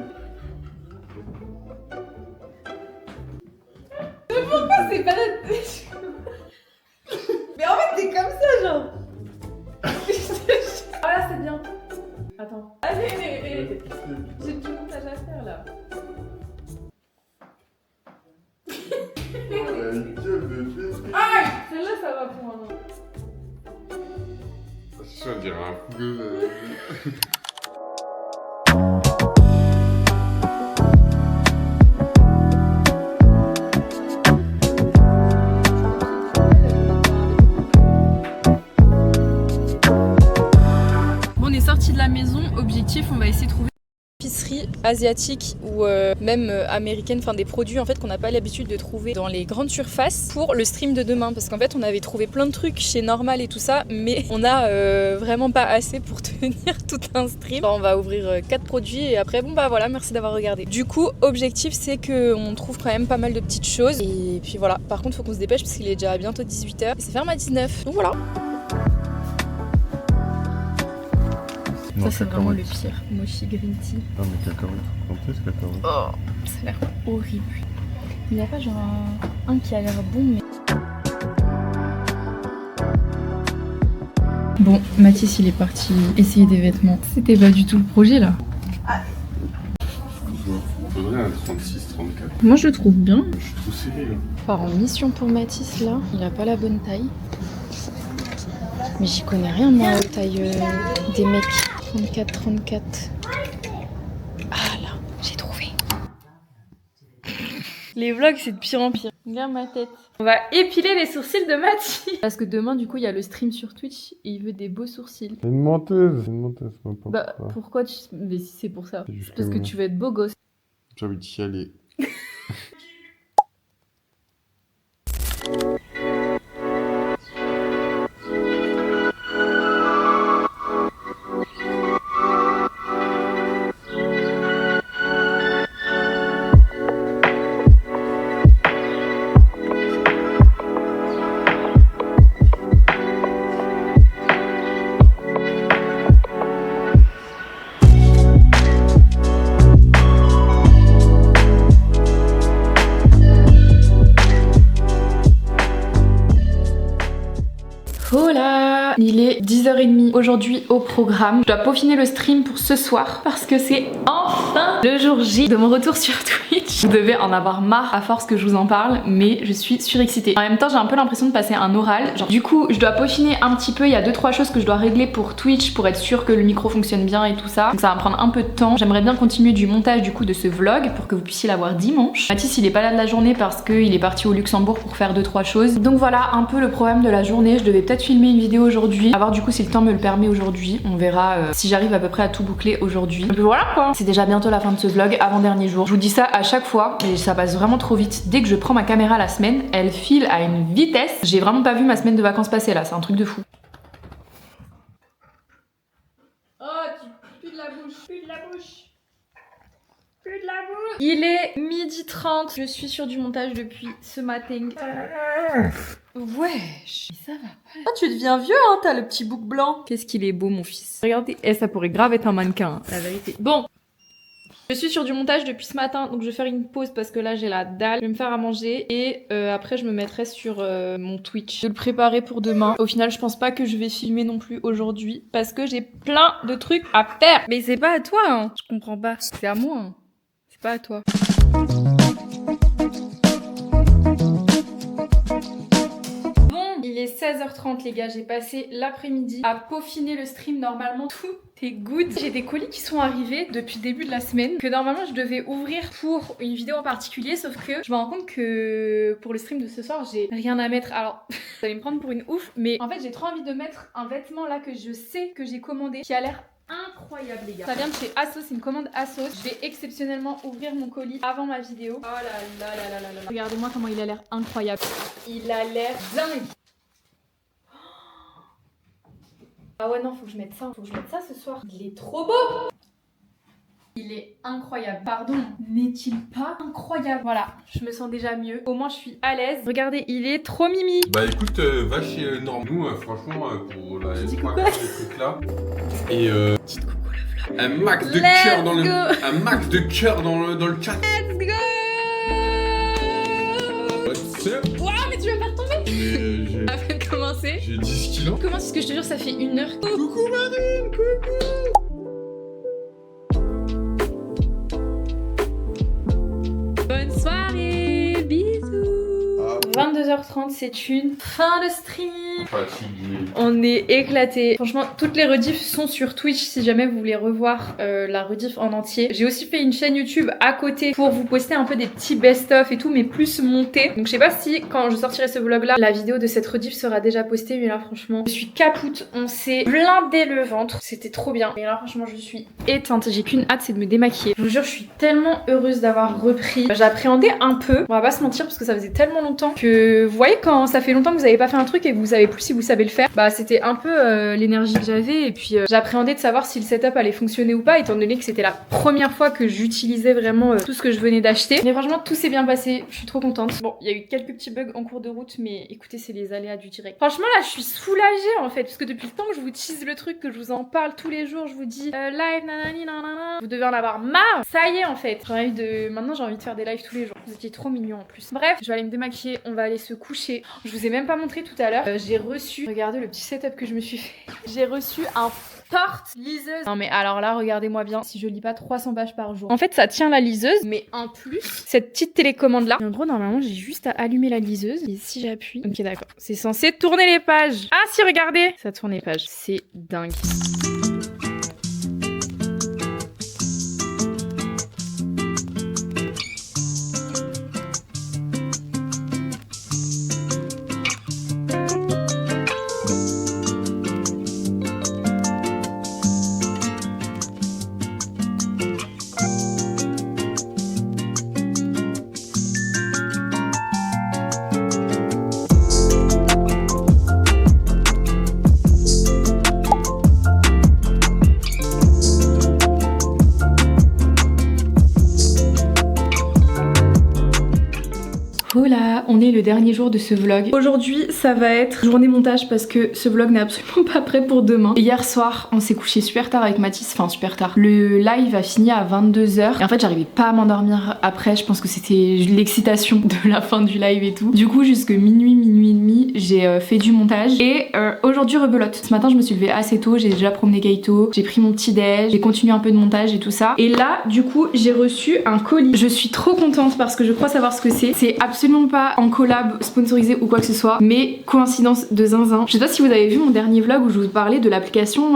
Mais pourquoi c'est pas notre... Mais en fait t'es comme ça genre. Ah là c'est bien. Attends. Allez, j'ai du montage à faire là. Aïe, celle-là ça va pour un an. Je dirais un peu. Bon, on est sorti de la maison. Objectif, on va essayer de trouver épicerie asiatique ou même américaine, enfin des produits en fait qu'on n'a pas l'habitude de trouver dans les grandes surfaces pour le stream de demain, parce qu'en fait on avait trouvé plein de trucs chez Normal et tout ça, mais on a vraiment pas assez pour tenir tout un stream. Alors, on va ouvrir 4 produits et après bon bah voilà, merci d'avoir regardé. Du coup objectif c'est que on trouve quand même pas mal de petites choses et puis voilà, par contre faut qu'on se dépêche parce qu'il est déjà bientôt 18h et c'est ferme à 19, donc voilà. Ça c'est vraiment le pire, mochi green tea. Non mais cacahuètes, faut compter ce cacahuètes. Oh, ça a l'air horrible. Il n'y a pas genre un qui a l'air bon mais... Bon, Mathis il est parti essayer des vêtements. C'était pas du tout le projet là. Il faudrait un 36-34. Moi je le trouve bien. Je suis tout serré là. Part en mission pour Mathis là. Il a pas la bonne taille. Mais j'y connais rien moi aux tailles des mecs. 34. Ah là, j'ai trouvé. Les vlogs c'est de pire en pire. Regarde ma tête. On va épiler les sourcils de Mathis. Parce que demain du coup il y a le stream sur Twitch et il veut des beaux sourcils. C'est une menteuse, même pas Bah pourquoi. pourquoi tu... Mais si c'est pour ça. C'est juste C'est parce que que- tu veux être beau gosse. J'ai envie d'y aller. Voilà, il est 10h30 aujourd'hui au programme. Je dois peaufiner le stream pour ce soir parce que c'est enfin le jour J de mon retour sur Twitch. Vous devez en avoir marre à force que je vous en parle, mais je suis surexcitée. En même temps, j'ai un peu l'impression de passer un oral. Genre, du coup, je dois peaufiner un petit peu. Il y a 2-3 choses que je dois régler pour Twitch pour être sûr que le micro fonctionne bien et tout ça. Donc ça va me prendre un peu de temps. J'aimerais bien continuer du montage du coup de ce vlog pour que vous puissiez l'avoir dimanche. Mathis, il est pas là de la journée parce qu'il est parti au Luxembourg pour faire 2-3 choses. Donc voilà un peu le programme de la journée. Je devais peut-être filmer une vidéo aujourd'hui. À voir du coup si le temps me le permet aujourd'hui. On verra si j'arrive à peu près à tout boucler aujourd'hui. Et puis voilà quoi. C'est déjà bientôt la fin de ce vlog, avant-dernier jour. Je vous dis ça à chaque fois et ça passe vraiment trop vite. Dès que je prends ma caméra la semaine, elle file à une vitesse. J'ai vraiment pas vu ma semaine de vacances passer là, c'est un truc de fou. Oh, tu pues de la bouche, plus de la bouche. Plus de la bouche. Il est 12h30. Je suis sur du montage depuis ce matin. Wesh, ça va pas. Ah, tu deviens vieux, hein, t'as le petit bouc blanc. Qu'est-ce qu'il est beau, mon fils. Regardez, ça pourrait grave être un mannequin, la vérité. Bon. Je suis sur du montage depuis ce matin, donc je vais faire une pause parce que là j'ai la dalle. Je vais me faire à manger et après je me mettrai sur mon Twitch. Je vais le préparer pour demain. Au final, je pense pas que je vais filmer non plus aujourd'hui parce que j'ai plein de trucs à faire. Mais c'est pas à toi, hein. Je comprends pas. C'est à moi, hein. C'est pas à toi. Bon, il est 16h30 les gars, j'ai passé l'après-midi à peaufiner le stream. Normalement tout est good. J'ai des colis qui sont arrivés depuis le début de la semaine que normalement je devais ouvrir pour une vidéo en particulier, sauf que je me rends compte que pour le stream de ce soir j'ai rien à mettre. Alors vous allez me prendre pour une ouf, mais en fait j'ai trop envie de mettre un vêtement là que je sais que j'ai commandé qui a l'air incroyable les gars. Ça vient de chez Asos, c'est une commande Asos. Je vais exceptionnellement ouvrir mon colis avant ma vidéo. Oh là là là là là là. Regardez-moi comment il a l'air incroyable. Il a l'air dingue. Ah ouais non, faut que je mette ça. Faut que je mette ça ce soir. Il est trop beau. Il est incroyable. Pardon, n'est-il pas incroyable? Voilà, je me sens déjà mieux. Au moins je suis à l'aise. Regardez, il est trop mimi. Bah écoute, va chez Norm. Nous, franchement, pour la trucs là. Et Petite coucou le vlog. un max de cœur dans le. Un max de cœur dans le chat. Let's go. What's up? Waouh, mais tu vas pas retomber. Avant de commencer. J'ai 10 kilos. Comment est-ce que je te jure, ça fait 1 heure. Coucou Marine, coucou. 22h30, c'est une fin de stream. Fatigué. On est éclaté. Franchement, toutes les rediffs sont sur Twitch si jamais vous voulez revoir la rediff en entier. J'ai aussi fait une chaîne YouTube à côté pour vous poster un peu des petits best-of et tout, mais plus monté. Donc je sais pas si quand je sortirai ce vlog là, la vidéo de cette rediff sera déjà postée, mais là franchement, je suis capoute. On s'est blindé le ventre. C'était trop bien. Mais là franchement, je suis éteinte. J'ai qu'une hâte, c'est de me démaquiller. Je vous jure, je suis tellement heureuse d'avoir repris. J'appréhendais un peu. On va pas se mentir parce que ça faisait tellement longtemps que vous voyez quand ça fait longtemps que vous avez pas fait un truc et que vous savez plus si vous savez le faire, bah c'était un peu l'énergie que j'avais et puis j'appréhendais de savoir si le setup allait fonctionner ou pas étant donné que c'était la première fois que j'utilisais vraiment tout ce que je venais d'acheter. Mais franchement tout s'est bien passé, je suis trop contente. Bon, il y a eu quelques petits bugs en cours de route mais écoutez, c'est les aléas du direct. Franchement là je suis soulagée en fait parce que depuis le temps que je vous tease le truc, que je vous en parle tous les jours, je vous dis live nanani nanana, vous devez en avoir marre. Ça y est en fait, maintenant j'ai envie de faire des lives tous les jours. Vous étiez trop mignons en plus. Bref, je vais aller me démaquiller, on va aller se coucher. Je vous ai même pas montré tout à l'heure, j'ai reçu, regardez le petit setup que je me suis fait. J'ai reçu un porte-liseuse. Non mais alors là, regardez-moi bien, si je lis pas 300 pages par jour. En fait, ça tient la liseuse, mais en plus, cette petite télécommande là. En gros, normalement, j'ai juste à allumer la liseuse. Et si j'appuie... Ok, d'accord. C'est censé tourner les pages. Ah si, regardez, ça tourne les pages. C'est dingue. Voilà, on est le dernier jour de ce vlog. Aujourd'hui, ça va être journée montage parce que ce vlog n'est absolument pas prêt pour demain. Et hier soir, on s'est couché super tard avec Mathis, enfin super tard. Le live a fini à 22h et en fait, j'arrivais pas à m'endormir après. Je pense que c'était l'excitation de la fin du live et tout. Du coup, jusque minuit et demi, j'ai fait du montage. Et aujourd'hui, rebelote. Ce matin, je me suis levée assez tôt, j'ai déjà promené Kaito, j'ai pris mon petit déj, j'ai continué un peu de montage et tout ça. Et là, du coup, j'ai reçu un colis. Je suis trop contente parce que je crois savoir ce que c'est. C'est absolument pas en collab sponsorisé ou quoi que ce soit, mais coïncidence de zinzin. Je sais pas si vous avez vu mon dernier vlog où je vous parlais de l'application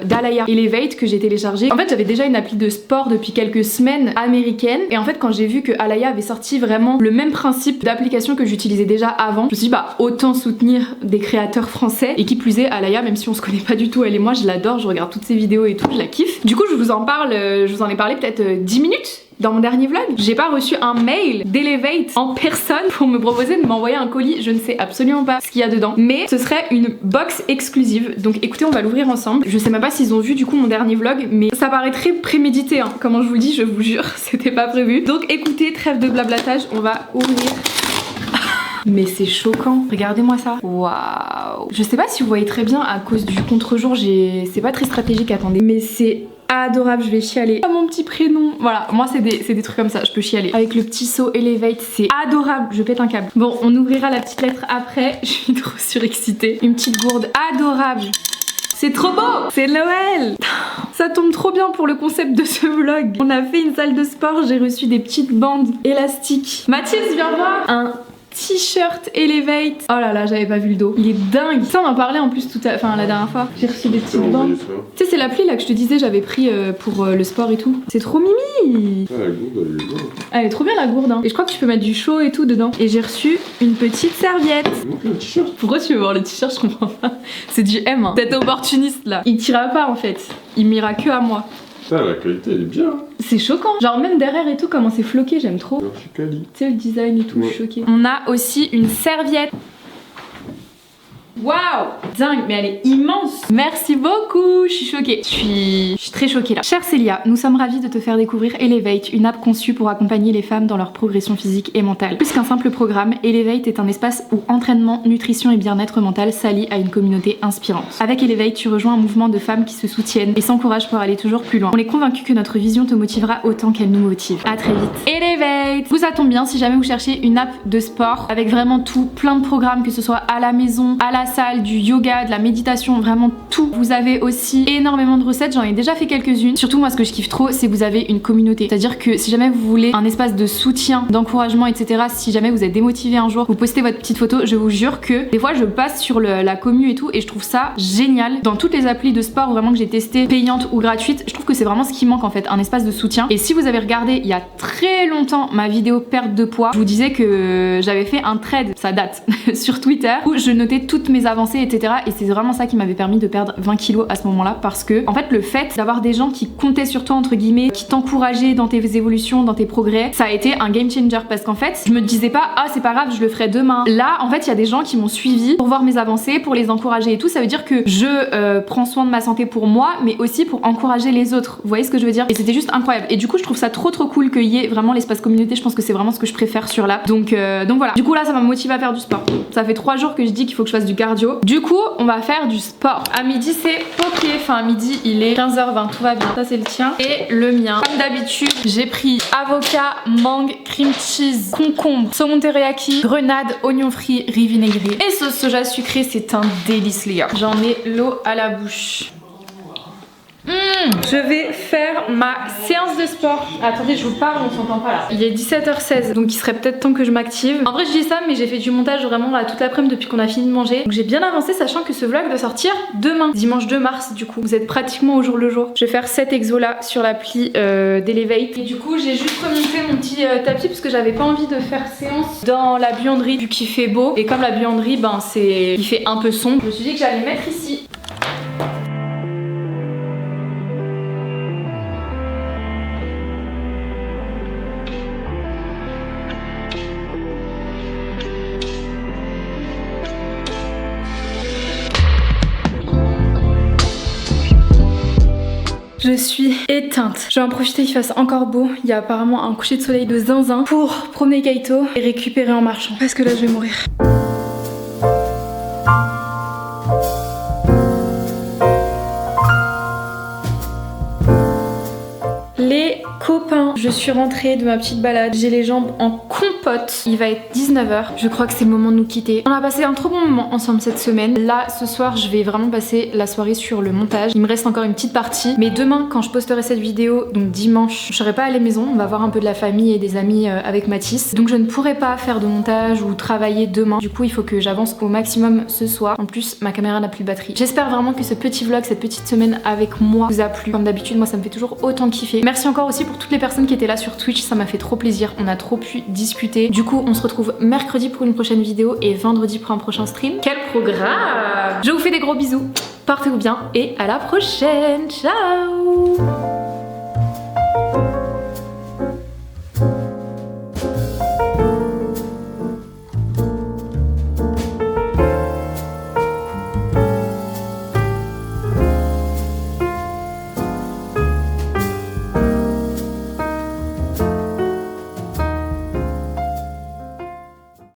d'Alaya Elevate que j'ai téléchargée. En fait, j'avais déjà une appli de sport depuis quelques semaines américaine et en fait quand j'ai vu que Alaya avait sorti vraiment le même principe d'application que j'utilisais déjà avant, je me suis dit bah autant soutenir des créateurs français et qui plus est Alaya, même si on se connaît pas du tout elle et moi, je l'adore, je regarde toutes ses vidéos et tout, je la kiffe. Du coup je vous en parle, je vous en ai parlé peut-être 10 minutes dans mon dernier vlog. J'ai pas reçu un mail d'Elevate en personne pour me proposer de m'envoyer un colis. Je ne sais absolument pas ce qu'il y a dedans, mais ce serait une box exclusive. Donc écoutez, on va l'ouvrir ensemble. Je sais même pas s'ils ont vu du coup mon dernier vlog, mais ça paraît très prémédité hein. Comment je vous le dis, je vous jure, c'était pas prévu. Donc écoutez, trêve de blablatage, on va ouvrir. Mais c'est choquant, regardez-moi ça. Waouh. Je sais pas si vous voyez très bien à cause du contre-jour, c'est pas très stratégique, attendez. Mais c'est adorable, je vais chialer. Ah, mon petit prénom. Voilà, moi c'est des trucs comme ça, je peux chialer. Avec le petit seau Elevate, c'est adorable, je pète un câble. Bon, on ouvrira la petite lettre après, je suis trop surexcitée. Une petite gourde adorable. C'est trop beau! C'est Noël! Ça tombe trop bien pour le concept de ce vlog. On a fait une salle de sport, j'ai reçu des petites bandes élastiques. Mathis, viens voir! Un t-shirt Elevate. Oh là là, j'avais pas vu le dos. Il est dingue. Ça, on en parlait en plus la dernière fois. J'ai reçu des petites bandes. Tu sais, c'est l'appli là que je te disais, j'avais pris pour le sport et tout. C'est trop mimi. Ah, la gourde, elle est bien. Elle est trop bien la gourde. Hein. Et je crois que tu peux mettre du chaud et tout dedans. Et j'ai reçu une petite serviette. Le t-shirt. Pourquoi tu veux voir le t-shirt? Je comprends pas. C'est du M. Hein. T'es opportuniste là. Il tira pas en fait. Il m'ira que à moi. Putain, la qualité elle est bien. C'est choquant. Genre même derrière et tout, comment c'est floqué, j'aime trop. C'est quali. Tu sais, le design et tout, je suis choquée. On a aussi une serviette. Waouh, dingue, mais elle est immense. Merci beaucoup, je suis choquée. Je suis très choquée là. Chère Célia, nous sommes ravis de te faire découvrir Elevate, une app conçue pour accompagner les femmes dans leur progression physique et mentale. Plus qu'un simple programme, Elevate est un espace où entraînement, nutrition et bien-être mental s'allient à une communauté inspirante. Avec Elevate, tu rejoins un mouvement de femmes qui se soutiennent et s'encouragent pour aller toujours plus loin. On est convaincus que notre vision te motivera autant qu'elle nous motive. À très vite. Elevate, vous ça tombe bien si jamais vous cherchez une app de sport avec vraiment tout, plein de programmes, que ce soit à la maison, à la salle, du yoga, de la méditation, vraiment tout. Vous avez aussi énormément de recettes, j'en ai déjà fait quelques-unes. Surtout moi ce que je kiffe trop, c'est que vous avez une communauté. C'est-à-dire que si jamais vous voulez un espace de soutien, d'encouragement, etc., si jamais vous êtes démotivé un jour, vous postez votre petite photo, je vous jure que des fois je passe sur la commu et tout et je trouve ça génial. Dans toutes les applis de sport vraiment que j'ai testées, payantes ou gratuites, je trouve que c'est vraiment ce qui manque en fait, un espace de soutien. Et si vous avez regardé il y a très longtemps ma vidéo perte de poids, je vous disais que j'avais fait un thread, ça date, sur Twitter, où je notais toutes mes avancées, etc. Et c'est vraiment ça qui m'avait permis de perdre 20 kilos à ce moment-là, parce que en fait le fait d'avoir des gens qui comptaient sur toi entre guillemets, qui t'encourageaient dans tes évolutions, dans tes progrès, ça a été un game changer, parce qu'en fait je me disais pas ah c'est pas grave je le ferai demain. Là en fait il y a des gens qui m'ont suivi pour voir mes avancées, pour les encourager et tout. Ça veut dire que je prends soin de ma santé pour moi, mais aussi pour encourager les autres. Vous voyez ce que je veux dire? Et c'était juste incroyable. Et du coup je trouve ça trop cool qu'il y ait vraiment l'espace communauté. Je pense que c'est vraiment ce que je préfère sur l'app. Donc voilà. Du coup là ça m'a motivé à faire du sport. Ça fait 3 jours que je dis qu'il faut que je fasse du cardio. Du coup on va faire du sport. À midi c'est poké. Enfin à midi il est 15h20, tout va bien. Ça c'est le tien et le mien. Comme d'habitude j'ai pris avocat, mangue, cream cheese, concombre, saumon teriyaki, grenade, oignon frit, riz vinaigré et sauce soja sucrée. C'est un délice les gars. J'en ai l'eau à la bouche. Je vais faire ma séance de sport. Attendez, je vous parle, on s'entend pas là. Il est 17h16, donc il serait peut-être temps que je m'active. En vrai, je dis ça, mais j'ai fait du montage vraiment là toute l'après-midi depuis qu'on a fini de manger. Donc j'ai bien avancé, sachant que ce vlog doit sortir demain, dimanche 2 mars du coup. Vous êtes pratiquement au jour le jour. Je vais faire 7 exos là sur l'appli d'Elevate. Et du coup, j'ai juste remonté mon petit tapis parce que j'avais pas envie de faire séance dans la buanderie vu qu'il fait beau. Et comme la buanderie, ben il fait un peu sombre, je me suis dit que j'allais mettre ici. Je suis éteinte. Je vais en profiter qu'il fasse encore beau. Il y a apparemment un coucher de soleil de zinzin pour promener Kaito et récupérer en marchant. Parce que là je vais mourir. Les copains, je suis rentrée de ma petite balade. J'ai les jambes en compote. Il va être 19h. Je crois que c'est le moment de nous quitter. On a passé un trop bon moment ensemble cette semaine. Là, ce soir, je vais vraiment passer la soirée sur le montage. Il me reste encore une petite partie. Mais demain, quand je posterai cette vidéo, donc dimanche, je serai pas à la maison. On va voir un peu de la famille et des amis avec Mathis. Donc je ne pourrai pas faire de montage ou travailler demain. Du coup, il faut que j'avance au maximum ce soir. En plus, ma caméra n'a plus de batterie. J'espère vraiment que ce petit vlog, cette petite semaine avec moi vous a plu. Comme d'habitude, moi ça me fait toujours autant kiffer. Merci encore aussi pour toutes les personnes qui étaient là sur Twitch, ça m'a fait trop plaisir, on a trop pu discuter. Du coup on se retrouve mercredi pour une prochaine vidéo et vendredi pour un prochain stream. Quel programme! Je vous fais des gros bisous, portez-vous bien et à la prochaine, ciao!